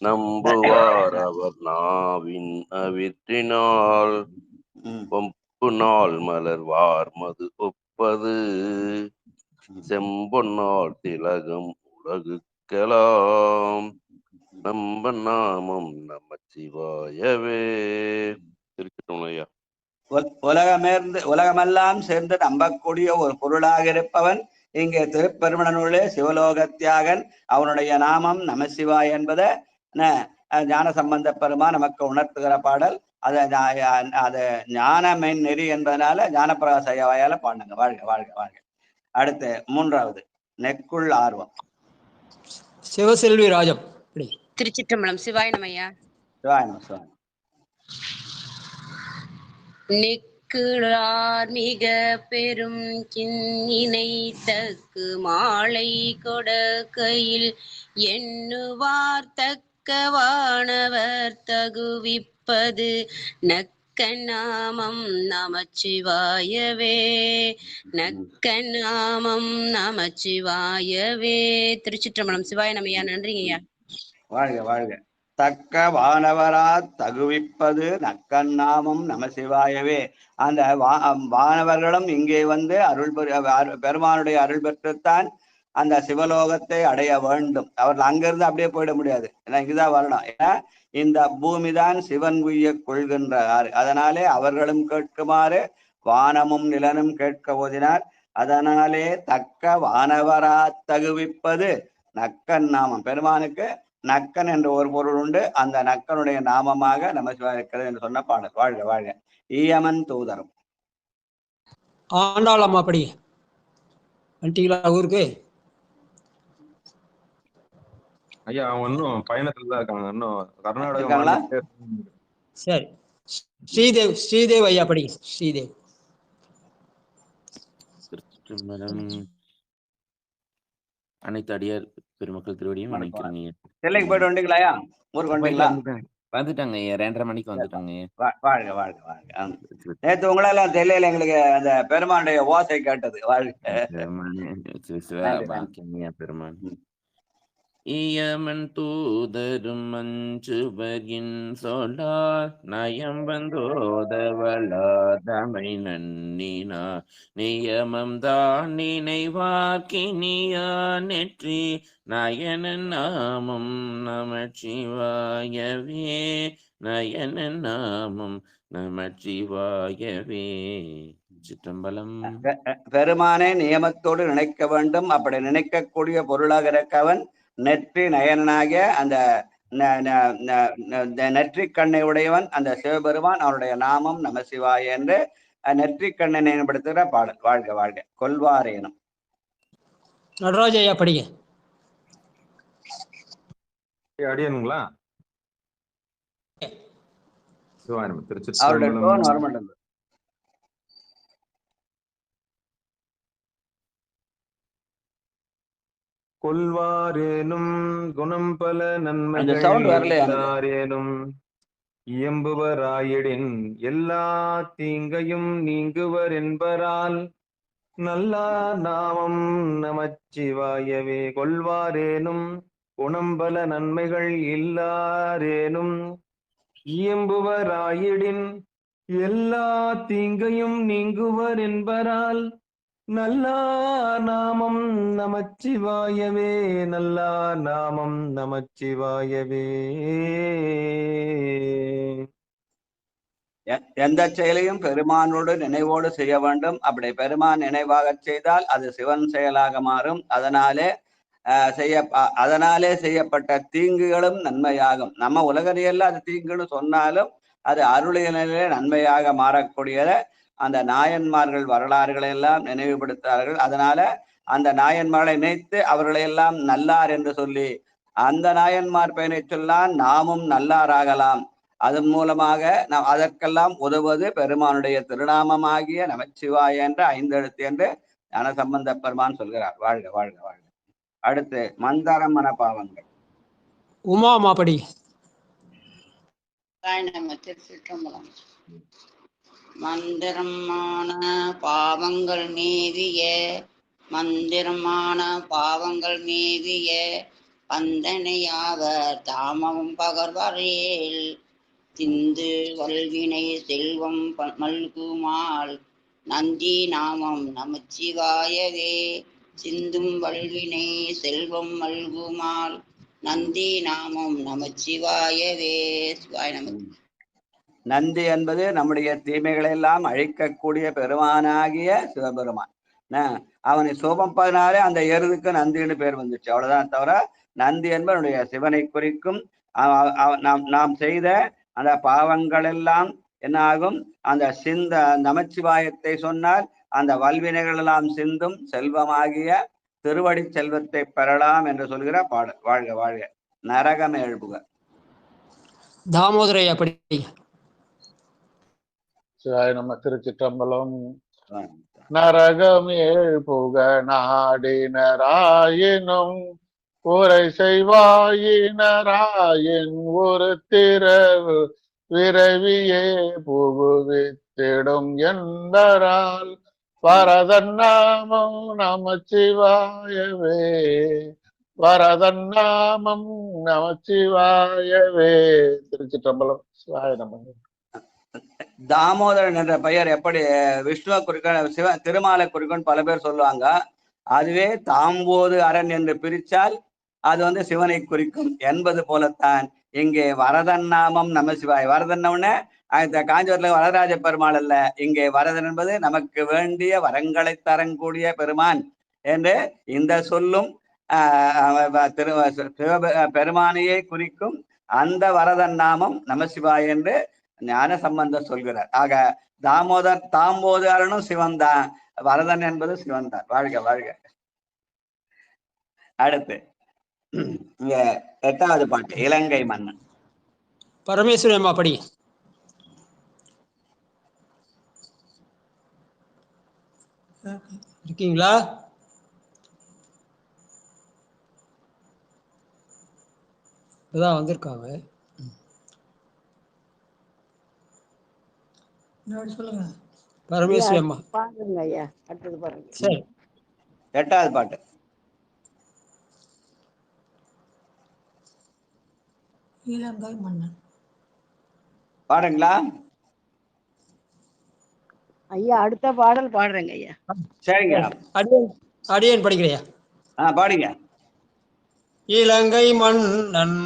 நம்புவார் அவர் நாவின் அவிற்றினால் நாள் மலர்வார் மது ஒப்பது செம்பொன்னால் திலகம் உலகுக்கெல்லாம் நம்ப நாமம் நமச்சிவாயவே. ஐயா. உலகமெல்லாம் சேர்ந்து நம்பக்கூடிய ஒரு பொருளாக இருப்பவன் இங்கே திருப்பெருமணனுள்ளே சிவலோகத்தியாகன். அவனுடைய நாமம் நமசிவாய் என்பதை ஞான சம்பந்த பெருமா நமக்கு உணர்த்துகிற பாடல் அது ஞானமென் நெறி என்பதனால ஞானப்பிரகாச ஐயா வாயால பாடுங்க. வாழ்க வாழ்க வாழ்க. அடுத்து மூன்றாவது நெக்குள் ஆர்வம். சிவசெல்வி ராஜம். திருச்சிற்றம்பலம். சிவாய நமய்யா. சிவாய நம சிவாய. நெக்குளார் மிக பெரும் கிண்ணினை தக்கு மாலை கொடக்கையில் எண்ணுவார் தக்க வானவர் தகுவிப்பது நக்க நாமம் நமச்சிவாயவே. நக்க நாமம் நமச்சிவாயவே. திருச்சிற்றம்பலம். சிவாய நமய்யா. நன்றிங்கய்யா. வாழ்க வாழ்க. தக்க வானவரா தகுவிப்பது நக்கநாமம் நமசிவாயவே. அந்த வானவர்களும் இங்கே வந்து பெருமானுடைய அருள் பெற்றுத்தான் அந்த சிவலோகத்தை அடைய வேண்டும். அவர்கள் அங்கிருந்து அப்படியே போயிட முடியாது, ஏன்னா இங்குதான் வரணும். ஏன்னா இந்த பூமிதான் சிவன் உய்ய கொள்கின்றார். அதனாலே அவர்களும் கேட்குமாறு வானமும் நிலனும் கேட்க ஓதினார். அதனாலே தக்க வானவரா தகுவிப்பது நக்கன் நாமம். பெருமானுக்கு நக்கன் என்ற ஒரு பொருள் உண்டு. அந்த நக்கனுடைய நாமமாக நமசிவாய இருக்கிறது என்று சொன்ன பாடல். வாழ்க வாழ்க. ஈயமன் தூதரும். ஆண்டாள் அம்மா படி. வந்துட்டீங்களா ஊருக்கு? ஐயா அவங்க இன்னும் பயணத்துல தான் இருக்காங்க, இன்னும் கர்நாடகா இருக்காங்களா? சரி. ஸ்ரீதேவ் ஸ்ரீதேவ் ஐயா படி. ஸ்ரீதேவ். அனைத்து அடியார் பெருமக்கள் திருவடியும் வணக்கிறீங்க. சென்னைக்கு போயிட்டு வந்துட்டீங்களா? ஊருக்கு வந்துட்டீங்களா? வந்துட்டாங்க ஐயா, 2:30 மணிக்கு வந்துட்டாங்க. வாழ்க வாழ்க வாழ்க. நேற்று உங்களெல்லாம் தெரியல, எங்களுக்கு அந்த பெருமானுடைய ஓசை கேட்டது. வாழ்க பெருமான். ஈயமன் தூதரும் மஞ்சுவரின் சொல்லார் நயம் வந்தோதவளாதமை நன்னினா நியமம் தான் நினைவாக்கினியா நெற்றி நயனன் நாமம் நமச்சிவாயவே. நயனன் நாமம் நமச்சிவாயவே. சிற்றம்பலம். பெருமானை நியமத்தோடு நினைக்க வேண்டும். அப்படி நினைக்கக்கூடிய பொருளாக இருக்கவன் நெற்றி நயனாகிய அந்த நெற்றி கண்ணை உடையவன் அந்த சிவபெருமான். அவருடைய நாமம் நமசிவாய என்று நெற்றி கண்ணை நினைவுபடுத்துகிற பாடல். வாழ்க வாழ்க. கொல்வாரேனும். நடராஜ ஐயா படிங்க. அடியனுங்களா? அவருடைய டோன் வரமாட்டேங்குது. கொல்வாரேனும் குணம் பல நன்மைகளேனும் இயம்புவராயிடின் எல்லா தீங்கையும் நீங்குவர் என்பரால் நல்லா நாமம் நமச்சிவாயவே. கொல்வாரேனும் குணம் பல நன்மைகள் இல்லாரேனும் இயம்புவராயிடின் எல்லா தீங்கையும் நீங்குவர் என்பரால் நல்லா நாமம் நமச்சிவாயவே. நல்லா நாமம் நமச்சிவாயவே. எந்த செயலையும் பெருமானோடு நினைவோடு செய்ய வேண்டும். அப்படி பெருமான் நினைவாக செய்தால் அது சிவன் செயலாக மாறும். அதனாலே செய்யப்பட்ட தீங்குகளும் நன்மையாகும். நம்ம உலகறியல்ல அது தீங்குன்னு சொன்னாலும் அது அருளியலே நன்மையாக மாறக்கூடியத அந்த நாயன்மார்கள் வரலாறுகளை எல்லாம் நினைவுபடுத்தார்கள். அதனால அந்த நாயன்மார்களை நினைத்து அவர்களை எல்லாம் நல்லார் என்று சொல்லி அந்த நாயன்மார் பெயரை சொல்லாம் நாமும் நல்லாராகலாம். அதன் மூலமாக நாம் அதற்கெல்லாம் உதவுவது பெருமானுடைய திருநாமமாகிய நமச்சிவாய என்ற 5 எழுத்து என்று ஞானசம்பந்த பெருமான் சொல்கிறார். வாழ்க வாழ்க வாழ்க. அடுத்து மந்தாரம் மனப்பாவங்கள். உமா அம்மா படி. மந்திரமான பாவங்கள் மேவிய மந்திரமான பாவங்கள் மேவிய பந்தனையாவர் தாமமும் பகர்வரேல் திந்து வல்வினை செல்வம் மல்குமால் நந்தி நாமம் நமச்சிவாயவே. சிந்தும் வல்வினை செல்வம் மல்குமால் நந்தி நாமம் நமச்சிவாயவே. சிவாய நம. நந்தி என்பது நம்முடைய தீமைகளை எல்லாம் அழிக்கக்கூடிய பெருமானாகிய சிவபெருமான். அவனை சோபப்பதனாலே அந்த எருதுக்கு நந்தின்னு பேர் வந்துச்சு, அவ்வளவுதான். தவிர நந்தி என்பதனுடைய சிவனை குறிக்கும். நாம் செய்த அந்த பாவங்கள் எல்லாம் என்ன ஆகும்? அந்த நமச்சிவாயத்தை சொன்னால் அந்த வல்வினைகள் எல்லாம் சிந்தும் செல்வமாகிய திருவடி செல்வத்தை பெறலாம் என்று சொல்கிற பாடல். வாழ்க வாழ்க. நரகம் எழுப்புக. தாமோதர ஐயா படிங்க. நம்ம திருச்சிற்றம்பலம். நரகம் எழுப்புக நாடினராயினும் உரை செய்வாயினராயின் ஒரு திரவு விரைவியே புகுவித்திடும் என்பரால் வரதன் நாமம் நமச்சிவாயவே, வரதன் நாமம் நமச்சிவாயவே. திருச்சிற்றம்பலம். சிவாய நம. தாமோதரன் என்ற பெயர் எப்படி விஷ்ணுவை குறிக்க திருமாலை குறிக்கும் பல பேர் சொல்லுவாங்க. அதுவே தாம்போது அரண் என்று பிரிச்சால் அது சிவனை குறிக்கும் என்பது போலத்தான் இங்கே வரதன் நாமம் நமசிவாய். வரதன்னே காஞ்சிபுரத்துல வரதராஜ பெருமாள் அல்ல, இங்கே வரதன் என்பது நமக்கு வேண்டிய வரங்களை தரக்கூடிய பெருமான் என்று இந்த சொல்லும் பெருமானையே குறிக்கும். அந்த வரதன் நாமம் நமசிவாய் என்று ஞான சம்பந்தர் சொல்கிறார். ஆக தாம்போது அரணும் சிவன் தான், வரதன் என்பது சிவன் தான். வாழ்க வாழ்க. அடுத்து இங்க 8வது பாட்டு, இலங்கை மன்னன். பரமேஸ்வரி அம்மா படி. இருக்கீங்களா? இப்பதான் வந்திருக்காங்க. சொல்லுங்க பரமேஸ்வரி அம்மா பாருங்க ஐயா, அடுத்தது பாருங்க. சரி, 8வது பாட்டு. இலங்கை மன்னன் பாடுங்களா ஐயா? அடுத்த பாடல் பாடுறேங்க ஐயா. சரிங்க, அடியேன் படிக்கிறையா? பாடுங்க. இலங்கை மன்னன்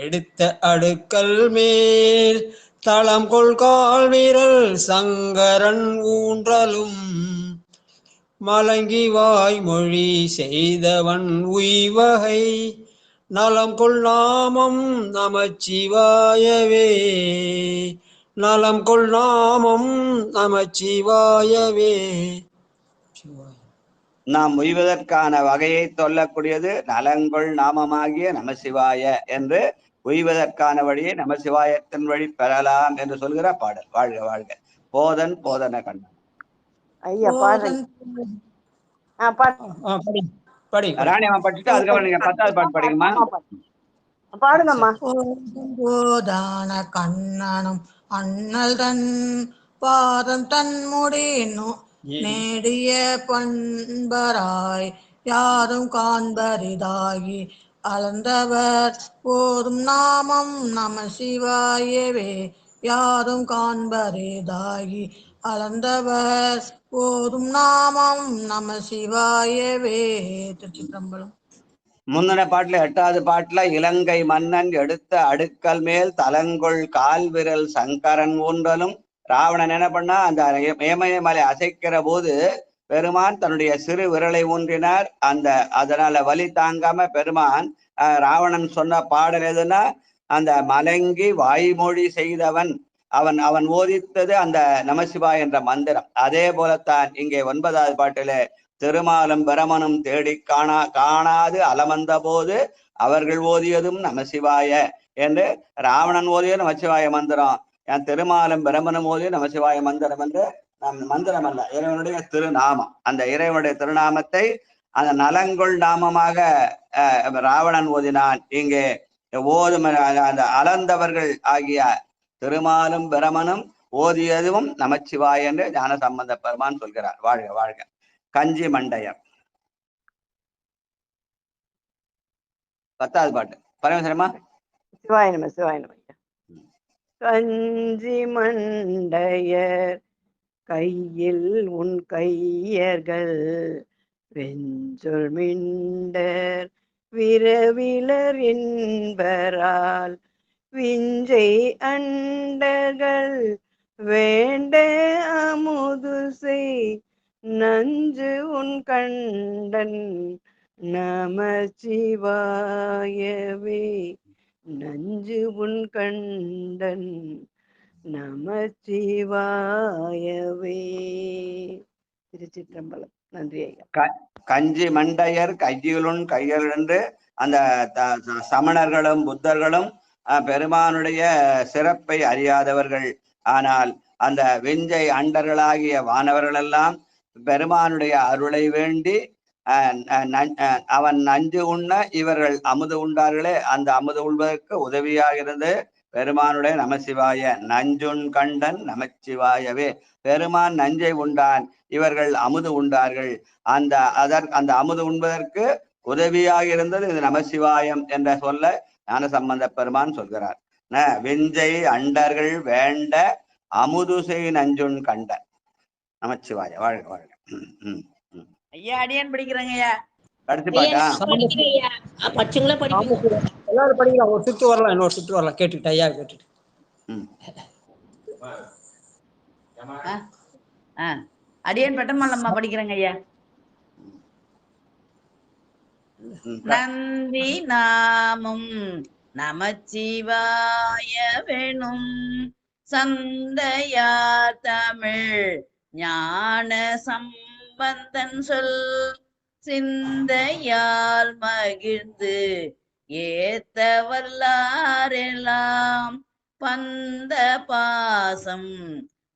எடுத்த அடுக்கல் மேல் தளம் கொள்கால் வீரல் சங்கரன் ஊன்றலும் மலங்கி வாய்மொழி செய்தவன் உய்வகை நலம் கொள் நாமம் நமச்சிவாயவே, நலம் கொள் நாமம் நமச்சிவாயவே. நாம் உய்வதற்கான வகையை சொல்லக்கூடியது நலங்கொள் நாமமாகிய நமசிவாய என்று உய்வதற்கான வழியை நமசிவாயத்தின் வழி பெறலாம் என்று சொல்கிற பாடல். வாழ்க வாழ்க. போதன் போதன கண்ணன். ஐயா பாருங்க. ராணியம்மா படிச்சுட்டு அதுக்கப்புறம் நீங்க 10வது பாட்டு படிக்கணுமா? பாடுங்கம்மா. போதான கண்ணனும் அண்ணல் தன் பாதம் தன் முடினோ நேடிய பண்பராய் யாரும் காண்பரிதாகி அளந்தவர் போதும் நாமம் நமசிவாயவே, யாரும் காண்பரிதாகி அளந்தவர் போதும் நாமம் நமசிவாயவே. திருச்சிற்றம்பலம். முந்தின பாட்டுல 8வது பாட்டுல இலங்கை மன்னன் எடுத்த அடுக்கல் மேல் தலங்கொள் கால் விரல் சங்கரன் ஊன்றலும். ராவணன் என்ன பண்ணா, அந்த ஏமயமலை அசைக்கிற போது பெருமான் தன்னுடைய சிறு விரலை ஊன்றினார். அதனால வலி தாங்காம பெருமான் ராவணன் சொன்ன பாடல் எதுன்னா, அந்த மலங்கி வாய்மொழி செய்தவன் அவன் ஓதித்தது அந்த நமசிவாய் என்ற மந்திரம். அதே போலத்தான் இங்கே 9வது பாட்டிலே திருமாலும் பிரமனும் தேடி காணாது அலமந்த போது அவர்கள் ஓதியதும் நமசிவாய என்று. ராவணன் ஓதிய நமசிவாய மந்திரம், என் திருமாலும் பிரமனும் ஓதிய நமசிவாய மந்திரம் என்று மந்திரம் அல்ல, இறைவனுடைய திருநாமம். அந்த இறைவனுடைய திருநாமத்தை அந்த நலங்கொள் நாமமாக ராவணன் ஓதினான். இங்கே ஓதும் அந்த அளந்தவர்கள் ஆகிய திருமாலும் பிரமனும் ஓதியதும் நமச்சிவாய் என்று ஞான சம்பந்த பெருமான் சொல்கிறார். வாழ்க வாழ்க. கஞ்சி மண்டையர். 10வது பாட்டு. பரமேஸ்வரமா. சிவாய நம சிவாய நம. கஞ்சி மண்டையர் கையில் உன் கையர்கள் வெஞ்சொல் மிண்டர் விரவிலர் என்பரால் விஞ்சை அண்டர்கள் வேண்ட அமுது செய் நஞ்சு உன் கண்டன் நமச்சிவாயவே, நஞ்சு உன் கண்டன் நமச்சிவாயவே. திருச்சிற்றம்பலம். நன்றி ஐயா. கஞ்சி மண்டையர் கையிலுன் கையல் என்று அந்த சமணர்களும் புத்தர்களும் பெருமானுடைய சிறப்பை அறியாதவர்கள். ஆனால் அந்த விஞ்சை அண்டர்களாகிய வானவர்கள் எல்லாம் பெருமானுடைய அருளை வேண்டி அவன் நஞ்சு உண்ண இவர்கள் அமுது உண்டார்களே, அந்த அமுது உள்வதற்கு உதவியாக இருந்து பெருமானுடைய நமசிவாய. நஞ்சுன் கண்டன் நமச்சிவாயவே. பெருமான் நஞ்சை உண்டான், இவர்கள் அமுது உண்டார்கள். அந்த அமுது உண்பதற்கு உதவியாக இருந்தது இது நமசிவாயம் என்ற சொல்ல ஞானசம்பந்த பெருமான் சொல்கிறார். விஞ்சை அண்டர்கள் வேண்ட அமுதுசை நஞ்சுன் கண்டன் நமச்சிவாய. வாழ்க வாழ்க. ஐயா அடியான் படிக்கிறேங்க ஐயா. கடைசி பாட்டா? எல்லாரும் படிக்கலாம். ஒரு சுற்று வரலாம், இன்னொரு சுற்று வரலாம். கேட்டுக்கிட்டு ஐயா கேட்டுட்டு. அடியான் பெட்டமல்லம்மா படிக்கிறேங்க ஐயா. நந்தி நாமம் நமச்சிவாய வேணும் சந்தையா தமிழ் ஞான சம்பந்தன் சொல் சிந்தையால் மகிழ்ந்து ஏத்த வல்லாரெல்லாம் பந்த பாசம்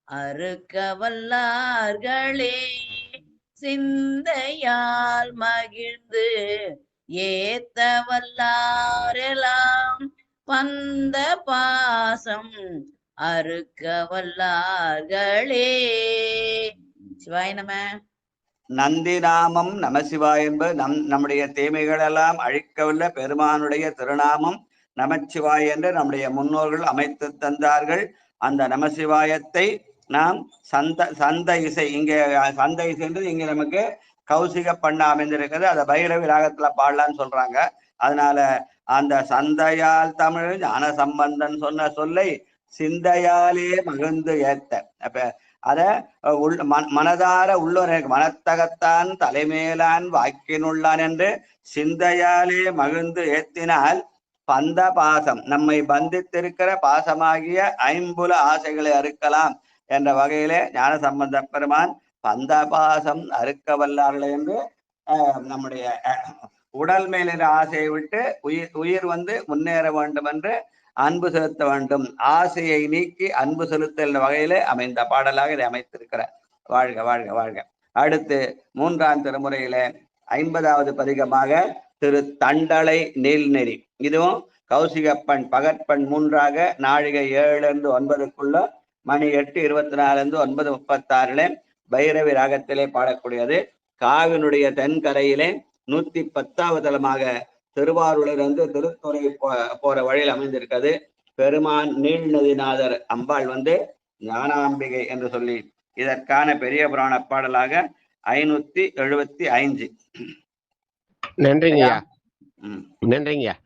அறுக்க வல்லார்களே. சிந்தையால் மகிழ்ந்து ஏத்த வல்லாரெல்லாம் பந்த பாசம் அறுக்க வல்லார்களே. சிவாய நம. நந்தி நாமம் நமசிவாய் என்பது நம்முடைய தீமைகள் எல்லாம் அழிக்கவல்ல பெருமானுடைய திருநாமம் நமச்சிவாய் என்று நம்முடைய முன்னோர்கள் அமைத்து தந்தார்கள். அந்த நமசிவாயத்தை நாம் சந்த இசை, இங்கே சந்த இசை என்று இங்கே நமக்கு கௌசிக பண்ண அமைந்திருக்கிறது. அதை பைரவி ராகத்துல பாடலான்னு சொல்றாங்க. அதனால அந்த சந்தையால் தமிழ் ஞான சம்பந்தன் சொன்ன சொல்லை சிந்தையாலே மகிழ்ந்து ஏத்த, அப்ப அத மனதார உள்ளோர் மனத்தகத்தான் தலைமேலான் வாக்கினுள்ளான் என்று சிந்தையாலே மகிழ்ந்து ஏத்தினால் பந்த பாசம், நம்மை பந்தித்திருக்கிற பாசமாகிய ஐம்புல ஆசைகளை அறுக்கலாம் என்ற வகையிலே ஞான சம்பந்த பெருமான் பந்த பாசம் அறுக்க வல்லார்கள் என்று நம்முடைய உடல் மேலின ஆசையை விட்டு உயிர் முன்னேற வேண்டும் என்று அன்பு செலுத்த வேண்டும். ஆசையை நீக்கி அன்பு செலுத்தல் வகையிலே அமைந்த பாடலாக இதை அமைத்திருக்கிறார். வாழ்க வாழ்க வாழ்க. அடுத்து 3ஆம் திருமுறையில 50வது பதிகமாக திரு தண்டலை நீல்நெறி. இதுவும் கௌசிகப்பண் பகற்பண் 3ஆக நாழிகை 7-9 மணி 8:24 9:36 பைரவி ராகத்திலே பாடக்கூடியது. காவினுடைய தென்கரையிலே 110வது தலமாக திருவாரூரிலிருந்து திருத்துறை போற வழியில் அமைந்திருக்கிறது. பெருமான் நீழ்நதிநாதர் அம்பாள் ஞானாம்பிகை என்று சொல்லி இதற்கான பெரிய புராண பாடலாக 575. நன்றிங்கய்யா. நன்றிங்கய்யா.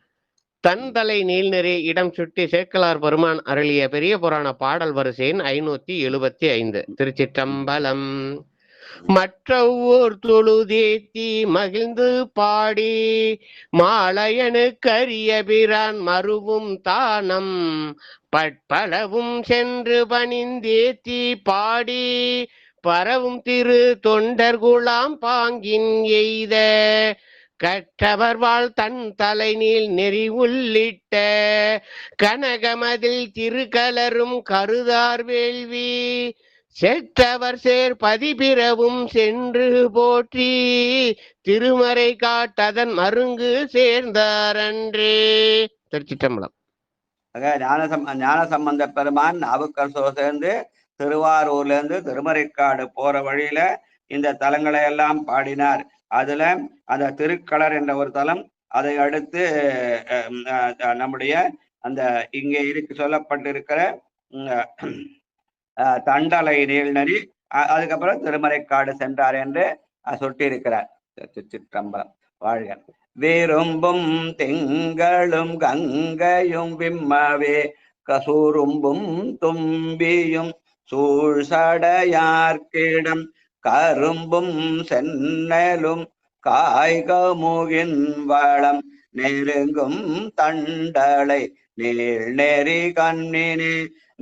தன்தலை நீள்நெறி இடம் சுட்டி சேக்கலார் பெருமான் அருளிய பெரிய புராண பாடல் வரிசையின் 575. திருச்சிற்றம்பலம். மற்ற ஊர் தொழுதேத்தி மகிழ்ந்து பாடி மாலையனு கரிய பிரான் மருவும் தானம் பட்பளவும் சென்று பணிந்தேத்தி பாடி பரவும் திரு தொண்டர் குலாம் பாங்கின் எய்த கற்றவர் வாழ் தன் தலை நீள் நெறி உள்ளிட்ட கனகமதில் திருக்கலரும் கருதார் வேள்வி செற்றவர் சேர் பதிபிறவும் சென்று போற்றி திருமறை காட்டதன் மருங்கு சேர்ந்தாரன்றே. திருச்சிற்றம்பலம். ஞான சம்பந்த பெருமான் நாவுக்கரசோ சேர்ந்து திருவாரூர்ல இருந்து திருமறைக்காடு போற வழியில இந்த தலங்களை எல்லாம் பாடினார். அதுல அந்த திருக்களர் என்ற ஒரு தலம், அதை அடுத்து நம்முடைய அந்த இங்கே சொல்லப்பட்டிருக்கிற தண்டலை நீள்நெறி, அதுக்கப்புறம் திருமறைக்காடு சென்றார் என்று சுட்டியிருக்கிறார். சிற்றம்பலம். வாழ்க. விரும்பும் திங்களும் கங்கையும் விம்மவே கசூரும்பும் தும்பியும் சூழ்சடையார்க்கிடம் கரும்பும் சென்னலும் காய்கமுகின் வளம் நெருங்கும் தண்டலை நீள் நெறி கண்ணினே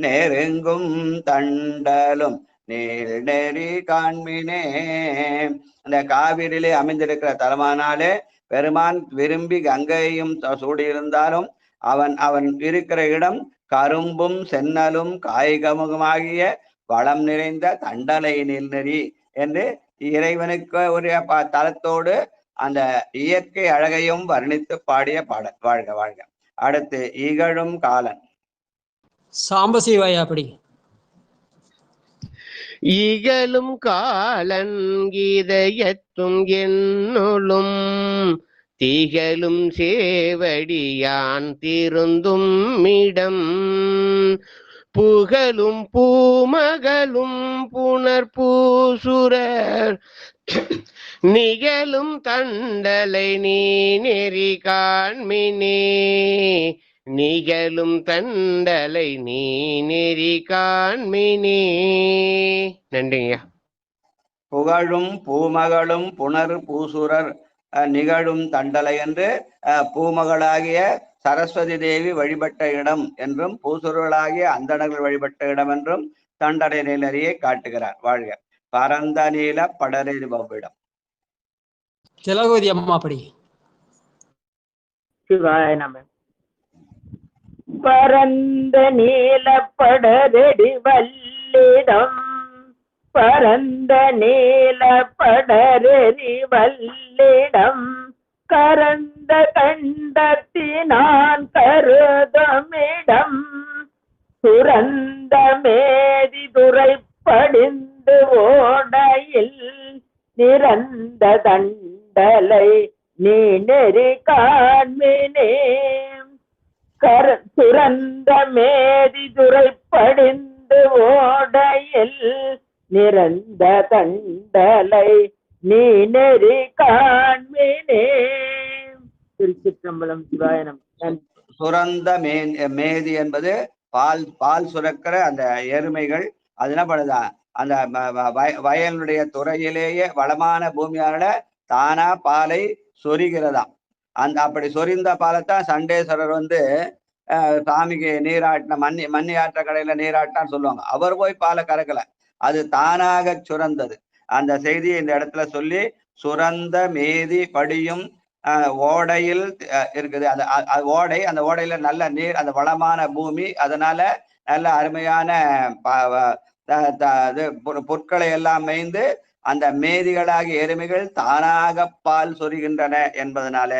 நெருங்கும் தண்டலும் நீள் நெறி காண்மினே. அந்த காவிரியிலே அமைந்திருக்கிற தலமானாலே பெருமான் விரும்பி கங்கையும் சூடியிருந்தாலும் அவன் இருக்கிற இடம் கரும்பும் சென்னலும் காய்கமுகமாகிய வளம் நிறைந்த தண்டலை நீள்நெறி என்று இறைவனுக்கு ஒரு தலத்தோடு அந்த இயற்கை அழகையும் வர்ணித்து பாடிய பாடல். வாழ்க வாழ்க. அடுத்து இகழும் காலன். சாம்பசிவாயா அப்படி. இகழும் காலன் கீதையத்தும் என்னுளும் திகழும் சேவடியான் திருந்தும் இடம் புகழும் பூமகளும் புனர்பூசுரர் நிகழும் தண்டலை நீ நெறி காண்மினே நிகழும் தண்டலை நீ நெறி காண்மினே. நன்றிங்க. புகழும் பூமகளும் புனர் பூசுரர் நிகழும் தண்டலை என்று பூமகளாகிய சரஸ்வதி தேவி வழிபட்ட இடம் என்றும் பூசுரர்களாகிய அந்தணர்கள் வழிபட்ட இடம் என்றும் தண்டலை நீலறியை காட்டுகிறார். வாழ்க. பரந்த நீல படரேறி பவ்விடம். திலகவதி அம்மா அப்படி. சிவாய நம. பரந்த நீல படரடி வல்லிடம் பரந்த நீல படரடி வல்லிடம் கரந்த கண்டத்தினான் கருதமிடம் சுரந்த மேதி துரைப்படிந்து ஓடையில் நிரந்த தண்டலை நீ நெறி காண்மினே சுரந்த மேதி துரைப்படிந்து ஓடையில் நிரந்த தண்டலை நீ நெறி காண்மினே. திருச்சிற்றம்பலம். சிவாயனம். சுரந்த மேதி என்பது பால் சுரக்கிற அந்த எருமைகள். அது என்ன பண்ணுதா, அந்த வயலுடைய துறையிலேயே வளமான பூமியால தானா பாலை சொரிகிறதாம். அப்படி சொரிந்த பாலைத்தான் சண்டேஸ்வரர் சாமிக்கு நீராட்டின மண்ணி ஆற்ற கடையில நீராட்டினான்னு சொல்லுவாங்க. அவர் போய் பாலை கறக்கல, அது தானாக சுரந்தது. அந்த செய்தியை இந்த இடத்துல சொல்லி சுரந்த மேதி படியும் ஓடையில் இருக்குது. அந்த ஓடை, அந்த ஓடையில நல்ல நீர், அந்த வளமான பூமி, அதனால நல்ல அருமையான பொருட்களை எல்லாம் மேய்ந்து அந்த மேதிகளாகிய எருமைகள் தானாக பால் சொரிகின்றன என்பதனால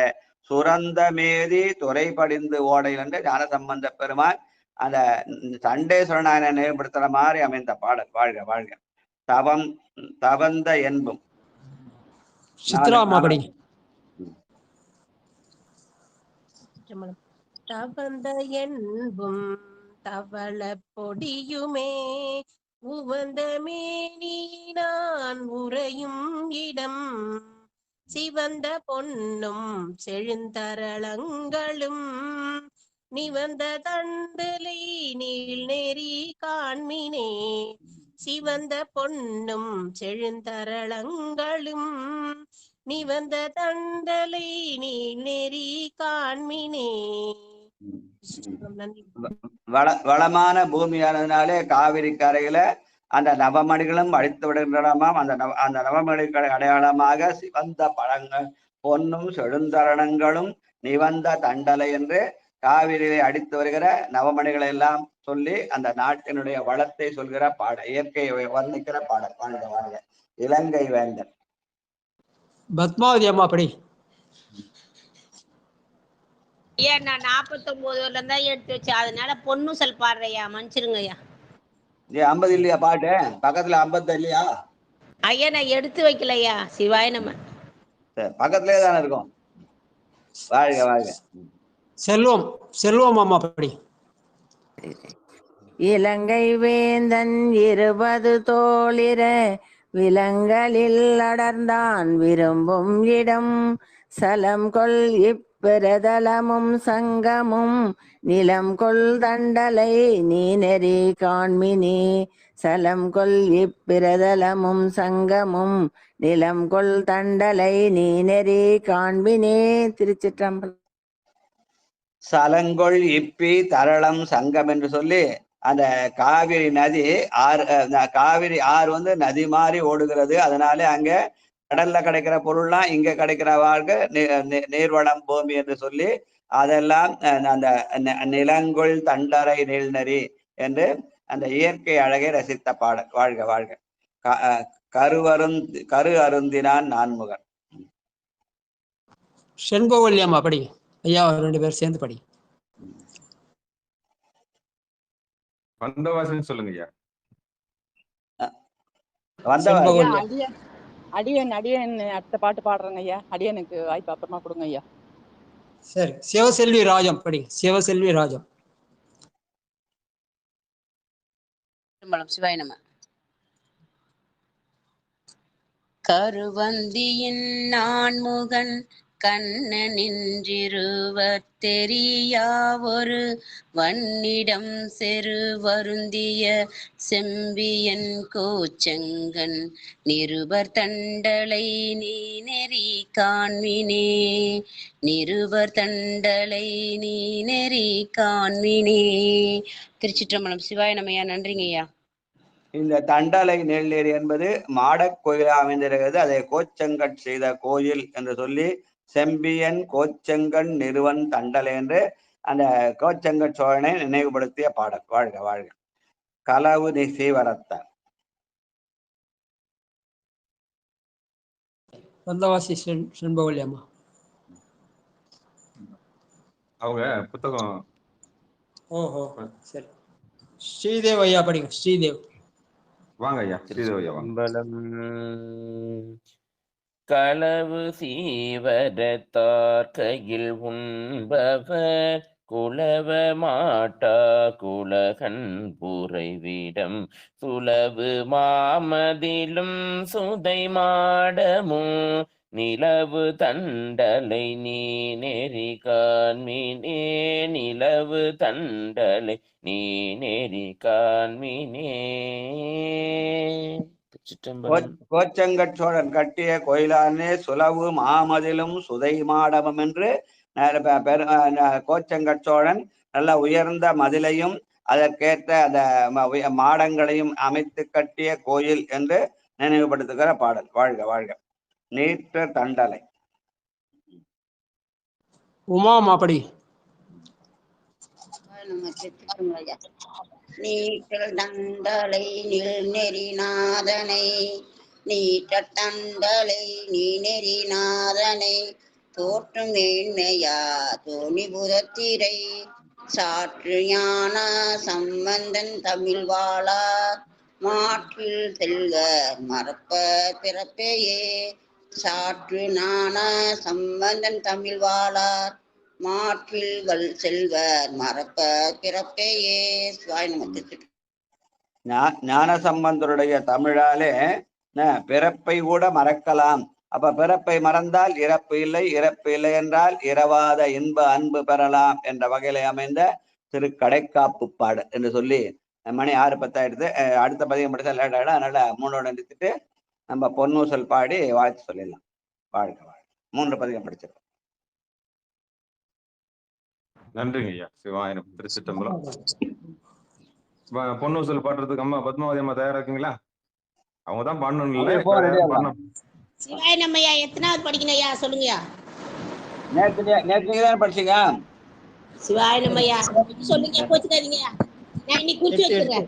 சுரந்த மேதி துறை படிந்து ஓடையில் என்று ஞானசம்பந்த பெருமான் அந்த சண்டேஸ்வரனான நினைவுபடுத்துற மாதிரி அமைந்த பாடல். வாழ்க வாழ்க. தவந்த என்பும். தவந்த என்பும் தவள பொடியுமே உவந்த மேனி நான் உறையும் இடம் சிவந்த பொன்னும் செழுந்தரளங்களும் நிவந்த தண்டலை நீள் நெறி காண்மினே சிவந்த பொன்னும் செழுந்தரளங்களும் நிவந்த தண்டலை நீள் நெறி காண்மினே. வளமான பூமியானதுனாலே காவிரி கரையில அந்த நவமணிகளும் அழித்து விடுகின்றனமாம். அந்த நவமணிகளை அடையாளமாக சிவந்த பழங்கள் பொன்னும் செழுந்தரணங்களும் நிவந்த தண்டலை என்று காவிரியை அடித்து வருகிற நவமணிகளை எல்லாம் சொல்லி அந்த நாட்டினுடைய வளத்தை சொல்கிற பாடல், இயற்கையை வர்ணிக்கிற பாடல். வாழ்க வாழ்க. இலங்கை வேந்தன். பத்மாவதி அம்மா அப்படி. ஐயா நான் 49 தான் எடுத்து வச்சேன், அதனால பொண்ணு சொல் பாடுறையா, மன்னிச்சிருங்க ஐயா. 50 இல்லையா பாட்டு? பக்கத்துல 50 இல்லையா ஐயா? நான் எடுத்து வைக்கலையா. சிவாய நம்ம பக்கத்திலே தானே இருக்கும். வாழ்க வாழ்க. செல்வம். செல்வம் அம்மா அப்படி. இலங்கை வேந்தன் 20 தோளிர விலங்களில் அடர்ந்தான் விரும்பும் இடம் சலம் கொள் இப்பிரதலமும் சங்கமும் நிலம் கொள் தண்டலை நீ நெறி காண்மினே சலம் கொள் இப்பிரதலமும் சங்கமும் நிலம் கொள் தண்டலை நீ நெறி காண்பினே. திருச்சிற்றம்பலம். சலங்கொள் இப்பி தரளம் சங்கம் என்று சொல்லி அந்த காவிரி நதி ஆறு காவிரி ஆறு வந்து நதி மாதிரி ஓடுகிறது. அதனால அங்க கடல்ல கிடைக்கிற பொருள்லாம் இங்க கிடைக்கிற வாழ்க்கை நீர்வளம் பூமி என்று சொல்லி அதெல்லாம் அந்த நிலங்கொள் தண்டரை நீள்நரி என்று அந்த இயற்கை அழகை ரசித்த பாடல். வாழ்க வாழ்க. கரு அருந்தினான் நான்முகன். செண்பகவல்லியம்மா படி ஐயா, 2 பேர் சேர்ந்து படி. வந்தவாசின்னு சொல்லுங்க ஐயா. அடியன் அடுத்த பாட்டு பாடுறேங்க ஐயா. அடியனுக்கு வாய்ப்பு அப்புறமா கொடுங்க ஐயா. சரி, சிவசெல்வி ராஜம் படி. சிவசெல்வி ராஜம். சிவாய நம. கருவந்தியின் நான்முகன் கண்ணனின்றிருவர் தெரியா ஒரு வன்னிடம் செரு வருந்திய செம்பியன் கோச்செங்கன் நிருபர் தண்டலை நீ நெறி காண்மினே. நிருபர் தண்டலை நீ நெறி காண்மினே. திருச்சிற்றம்பலம். சிவாய நமயா. நன்றிங்கய்யா. இந்த தண்டலை நெல்நீர் என்பது மாடக் கோயிலாக அமைந்திருக்கிறது. அதை கோச்செங்கட் செய்த கோயில் என்று சொல்லி செம்பியன் கோச்செங்கன் நிறுவன் தண்டலை என்று அந்த கோச்செங்கட் சோழனை நினைவுபடுத்திய பாடல். வாழ்க வாழ்க. களவு சீவரத்தார். வந்தவாசி செண்பகவல்லியம்மா. அவங்க புத்தகம். ஓஹோ, சரி. ஸ்ரீதேவ் ஐயா படிங்க. ஸ்ரீதேவ். வாங்க ஐயா. ஸ்ரீதேவ் ஐயா வாங்க. களவு சீவரத்தார் கையில் உண்பவர் குலவ மாட்டா குலகன் புரைவிடம் சுலவு மாமதிலும் சுதை மாடமும் நிலவு தண்டலை நீ நெறி காண்மினே. நிலவு தண்டலை நீ நெறி காண்மினே. கோச்செங்கட் சோழன் கட்டிய கோயிலானே சுலவு மாமதிலும் சுதை மாடமும் என்று கோச்செங்கட் சோழன் நல்ல உயர்ந்த மதிலையும் அதற்கேற்ற அந்த மாடங்களையும் அமைத்து கட்டிய கோயில் என்று நினைவுபடுத்துகிற பாடல். வாழ்க வாழ்க. நீற்ற தண்டலை. உமாமா படி. நீற்றல் தண்டலை நில் நெறிநாதனை. நீற்ற தண்டலை நீ நெறிநாதனை. தோற்றும் மேன்மையா தோணிபுரத்திரை சாற்று ஞான சம்பந்தன் தமிழ் வாழார் மாற்றில் செல்வர் மறப்ப பிறப்பையே. சாற்று ஞான சம்பந்தன் தமிழ் வாழார் மாற்றில் செல்வர் மறப்ப பிறப்பையே. ஞான சம்பந்தருடைய தமிழாலே பிறப்பை கூட மறக்கலாம். அப்ப பிறப்பை மறந்தால் இறப்பு இல்லை, இறப்பு இல்லை என்றால் இரவாத இன்ப அன்பு பெறலாம் என்ற வகையில அமைந்த திரு கடைக்காப்பு பாடல் என்று சொல்லி மணி 6:10 அடுத்த பதிகம் படித்தா லேட் ஆகிடும். அதனால 3 நிறுத்திட்டு நம்ம பொன்னூசல் பாடி வாழ்த்து சொல்லிடலாம். வாழ்க வாழ்க. 3 பதிகம் படிச்சிருக்கோம். நன்றிங்க ஐயா. சிவாயனம். திருச்சிட்டம்பலம். பொன்னூசல் பாடுறதுக்கு அம்மா பத்மாவதி அம்மா தயாரா இருக்குங்களா? அவங்கதான் பாடணும் இல்ல? சிவாய நம்மையா எத்தனாவது படிக்கணும் ஐயா? சொல்லுங்கய்யா. நேற்று தான் படிச்சீங்க. சிவாய நம்மையா சொல்லுங்க, கோச்சுக்காதீங்கய்யா. நான் இன்னைக்கு குறிச்சு வச்சிருக்கேன்.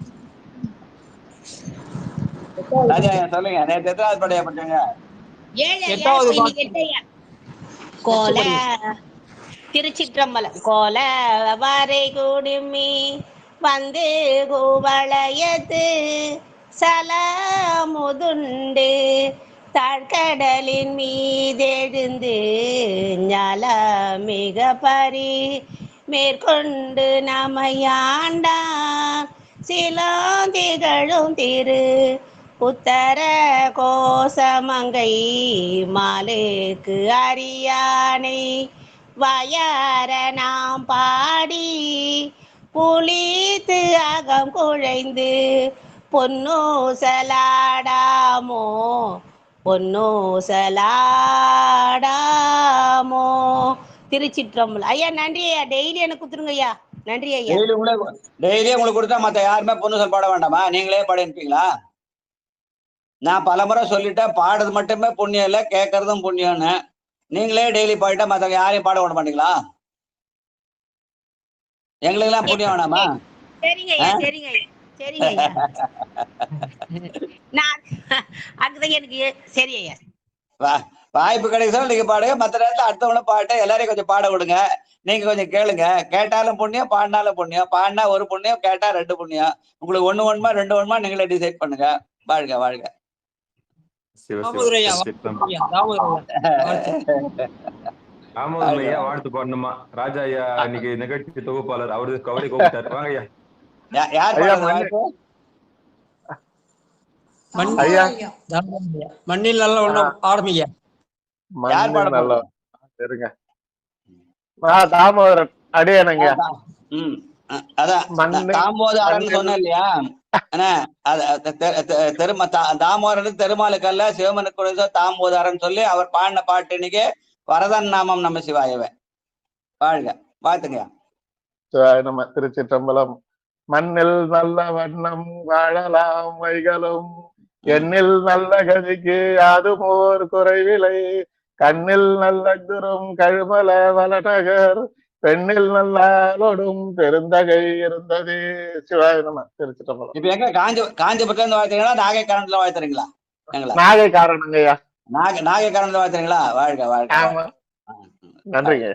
சொல்லுங்க. நேற்று எத்தனாவது படியா படிச்சீங்க? 7 கோல திருச்சிற்றம்பலம். கோல வரை குடுமி வந்து குவளையத்து சலமுதுண்டு தாழ்கடலின் மீதெழுந்து ஞால மிக பரி மேற்கொண்டு நமையாண்டான் சிலாந்திகளும் திரு உத்தர கோசமங்கை மாலுக்கு அறியானை வயர நாம் பாடி புளித்து அகம் குழைந்து பொன்னூசலாடாமோ பொன்னூசலாடாமோ திருச்சிற்றம்பலம். ஐயா நன்றி ஐயா, டெய்லி எனக்கு கொடுத்துருங்க ஐயா. நன்றி ஐயா. டெய்லி உங்களுக்கு கொடுத்தா மத்த யாருமே பொண்ணு சொல் பாட வேண்டாமா? நீங்களே பாடிருப்பீங்களா? நான் பலமுறை சொல்லிட்டேன், பாடுறது மட்டுமே புண்ணியம் இல்லை, கேட்கறதும் புண்ணியம்னு. நீங்களே டெய்லி பாடிட்டா மத்த யாரையும் பாட விட மாட்டீங்களா? எங்களுக்கு எல்லாம் புண்ணியம் வேணாமா? சரிங்க ஐயா, சரிங்க ஐயா, சரிங்க ஐயா. நான் அதுதான் எனக்கு சரி ஐயா. வாய்ப்பு கிடைக்கும் நீங்க பாடுங்க, மற்ற நேரத்துல அடுத்தவங்களும் பாட்டு எல்லாரையும் கொஞ்சம் பாட விடுங்க. நீங்க கொஞ்சம் கேளுங்க. கேட்டாலும் புண்ணியம், பாடினாலும் புண்ணியம். பாடினா ஒரு புண்ணியம், கேட்டா 2 புண்ணியம். உங்களுக்கு 1 வேணுமா 2 வேணுமா நீங்களே டிசைட் பண்ணுங்க. வாழ்க வாழ்க. தாமோதரம் ஐயா வாழ்த்து பாடணுமா? ராஜா ஐயா இன்னைக்கு நிகழ்ச்சி தொகுப்பாளர், அவரு கவலை கோபிட்டார். வாங்க ஐயா. யார் மண்ணில் நல்ல ஒண்ணும் ஆரம்பிங்க. தாமோதரன் அடியனுங்க. அதான் தாமோதரன் சொன்ன இல்லையா? தாமோதரன் திருமாலுக்கல்ல சிவமனுக்கு தாமோதரன் சொல்லி அவர் பாடின பாட்டு இன்னைக்கு வரதன் நாமம் நம்ம சிவாயவே. வாழ்க. வாழ்த்துங்க. நம்ம திருச்சிற்றம்பலம். மண்ணில் நல்ல வண்ணம் வாழலாம் வைகளும், எண்ணில் நல்ல கதிக்கு அதுமோர் குறைவிலை, கண்ணில் நல்ல குரும் கழுமல வளநகர், பெண்ணில் நல்லாலோடும் பெருந்தகை இருந்தது. சிவாய நம. திருச்சிற்றம்பலம். இப்ப எங்க காஞ்சிபுரத்துல இருந்து வாழ்த்துறீங்களா, நாகை காரணத்துல வாழ்த்துறீங்களா? நாகை காரணங்கய்யா. நாகை காரணத்துல வாழ்த்துறீங்களா? வாழ்க வாழ்க. நன்றிங்க.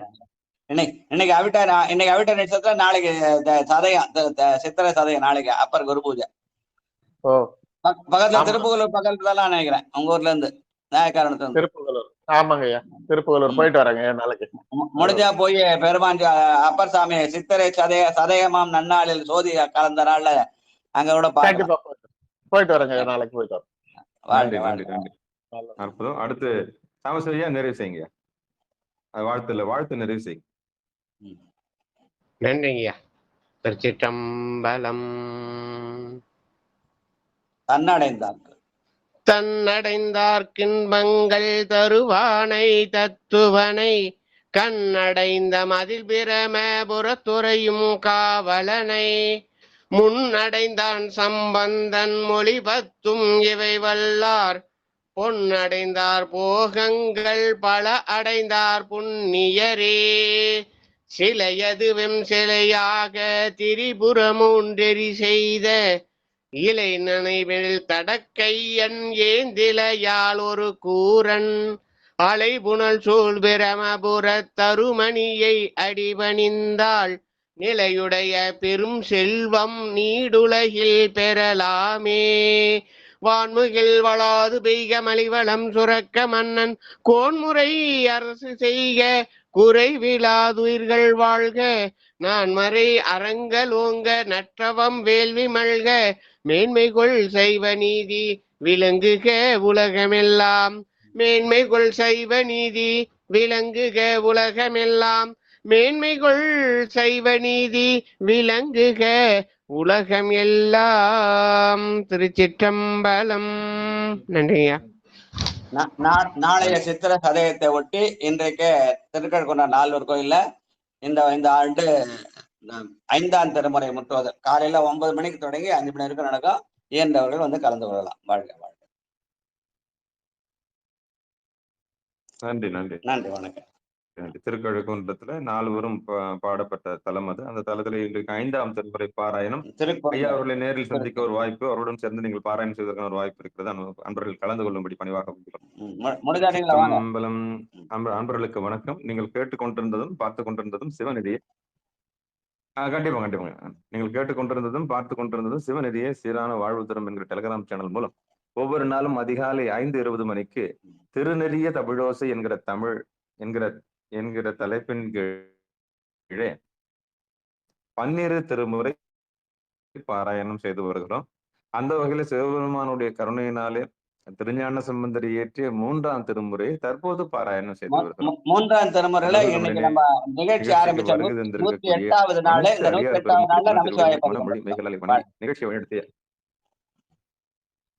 இன்னைக்கு அவிட்ட நட்சத்திரம், நாளைக்கு சதயம், சித்திரை சதயம் நாளைக்கு அப்பர் குரு பூஜை. பக்கத்துல திருப்புகலூர் பக்கத்துல எல்லாம் நினைக்கிறேன் உங்க ஊர்ல இருந்து நாயக்காரணத்துல. திருப்புகலூர். ஆமாங்கய்யா, திருப்புகலூர் போயிட்டு வரேங்க நாளைக்கு. முடிஞ்சா போய் பெருமான் அப்பர் சாமி சித்திரை சதயமாம் நன்னாளில் சோதி கலந்த நாள்ல அங்க கூட போயிட்டு வரேங்க நாளைக்கு. போயிட்டு வரேன். அற்புதம். அடுத்து சாமசையா நிறைவு செய்யுங்க. வாழ்த்து நிறைவு செய்யுங்க. நன்றிங்கய்யா. திருச்சிற்றம்பலம். தன்னடைந்தார்க்கின்பங்கள் தருவானை தத்துவனை, கண்ணடைந்த மதில் பிரம புறத்துறையும் காவலனை, முன்னடைந்தான் சம்பந்தன் மொழி 10 இவை வல்லார், பொன்னடைந்தார் போகங்கள் பல அடைந்தார் புண்ணியரே, சிலையதுவெம் சிலையாக திரிபுரமூன்றெறி செய்த, இலை நினைவில் தடக்கையன் ஏந்திலையால் ஒரு கூரன், அலைபுணல் சூழ் பிரமபுர தருமணியை அடிபணிந்தாள், நிலையுடைய பெரும் செல்வம் நீடுலகில் பெறலாமே, வான்முகில் வளாது பெய்க மலிவளம் சுரக்க மன்னன் கோன்முறை அரசு செய்க, குறைவிலாதுயிர்கள் வாழ்க, நான் மறை அறங்கள் ஓங்க நற்றவம் வேள்வி மல்க, மேன்மைகொள் சைவ நீதி விளங்குக உலகமெல்லாம், மேன்மைகொள் சைவ நீதி விளங்குக உலகமெல்லாம், மேன்மைகொள் சைவ நீதி விளங்குக உலகம் எல்லாம். திருச்சிற்றம்பலம். நன்றியா. நாளைய சித்திர சதயத்தை ஒட்டி இன்றைக்கு திருக்கழுக்குன்ற நால்வர் கோயில்ல இந்த ஆண்டு 5ஆம் திருமுறை முற்றுவது காலையில 9 மணிக்கு தொடங்கி 5 மணி வரைக்கும் நடக்கும். இயன்றவர்கள் வந்து கலந்து கொள்ளலாம். வாழ்க வாழ்க. நன்றி நன்றி நன்றி. வணக்கம். திருக்கழுக்குன்றத்துல 4வரும் பாடப்பட்ட தலம் அது. அந்த தலத்துல இன்றைக்கு 5ஆம் திருமுறை பாராயணம். ஐயா அவர்களை நேரில் சந்திக்க ஒரு வாய்ப்பு, அவருடன் சேர்ந்து நீங்கள் பாராயணம் செய்வதற்கான ஒரு வாய்ப்பு இருக்கிறது. அன்பர்கள் கலந்து கொள்ளும்படி பணிவாக அன்பர்களுக்கு வணக்கம். நீங்கள் கேட்டுக்கொண்டிருந்ததும் பார்த்து கொண்டிருந்ததும் சிவநிதியை கண்டிப்பாங்க. நீங்கள் கேட்டுக்கொண்டிருந்ததும் பார்த்து கொண்டிருந்ததும் சிவநிதியை சீரான வாழ்வு தரும் என்கிற டெலிகிராம் சேனல் மூலம் ஒவ்வொரு நாளும் அதிகாலை 5:20 மணிக்கு திருநெறிய தமிழோசை என்கிற தலைப்பின் கீழே 12 திருமுறை பாராயணம் செய்து வருகிறோம். அந்த வகையில சிவபெருமானுடைய கருணையினாலே திருஞான சம்பந்தர் இயற்றிய 3ஆம் திருமுறை தற்போது பாராயணம் செய்து வருகிறோம். 3ஆம் திருமுறையில இன்னைக்கு நம்ம நிகழ்ச்சி ஆரம்பிச்ச 108வது நாள். இந்த 108வது நாள்ல நிகழ்ச்சி வழிநடத்திய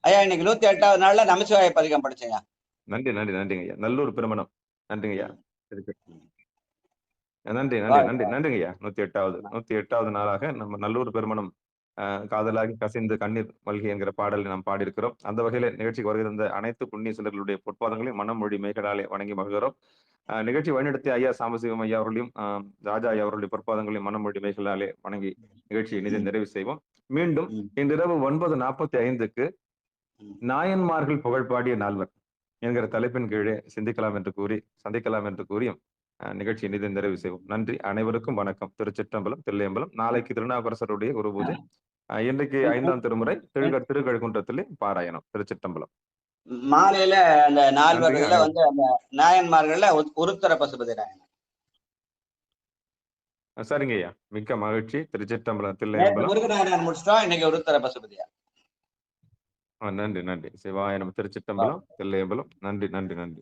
ஐயா இன்னைக்கு 108வது நாள்ல நமசிவாய பதிகம் படிச்சேங்க. நன்றிங்க ஐயா. நல்லூர் பெருமணம். நன்றிங்க ஐயா. நன்றி நன்றி நன்றி நன்றிங்க ஐயா. 108வது நாளாக நம்ம நல்லூர் பெருமணம் காதலாகி கசிந்து கண்ணீர் மல்கி என்கிற பாடலை நாம் பாடியிருக்கிறோம். அந்த வகையில நிகழ்ச்சிக்கு வருகிற அனைத்து புண்ணிய சிலர்களுடைய பொற்பாதங்களையும் மனமொழி மேகடாலே வணங்கி மகிழ்கிறோம். நிகழ்ச்சி வழிநடத்திய ஐயா சாம்பசிவம் ஐயா அவர்களையும் ராஜா ஐயா அவர்களுடைய பொற்பாதங்களையும் மனமொழி மேகடாலே வணங்கி நிகழ்ச்சியை இனிதை நிறைவு செய்வோம். மீண்டும் இன்றிரவு 9:45க்கு நாயன்மார்கள் புகழ் பாடிய நால்வர் என்கிற தலைப்பின் கீழே சந்திக்கலாம் என்று கூறியும் நிகழ்ச்சி இனிதை நிறைவு செய்வோம். நன்றி, அனைவருக்கும் வணக்கம். திருச்சிற்றம்பலம், தில்லையம்பலம். நாளைக்கு திருநாவுக்கரசருடைய குரு பூஜை. இன்றைக்கு 5ஆம் திருமுறை திருக்கழுக்குன்றத்திலே பாராயணம். திருச்சிற்றம்பலம். மாலையில அந்த நால்வர்கள்ல வந்து அந்த நாயன்மார்கள்ல உருத்தர பசுபதி நாயன். சரிங்க ஐயா, மிக்க மகிழ்ச்சி. திருச்சிற்றம்பலம், தில்லையம்பலம். முருகநாயனார் முடிச்சிட்டோம், இன்னைக்கு உருத்தர பசுபதியா. நன்றி நன்றி. சிவாய நம. திருச்சிற்றம்பலம், தில்லையம்பலம். நன்றி நன்றி நன்றி.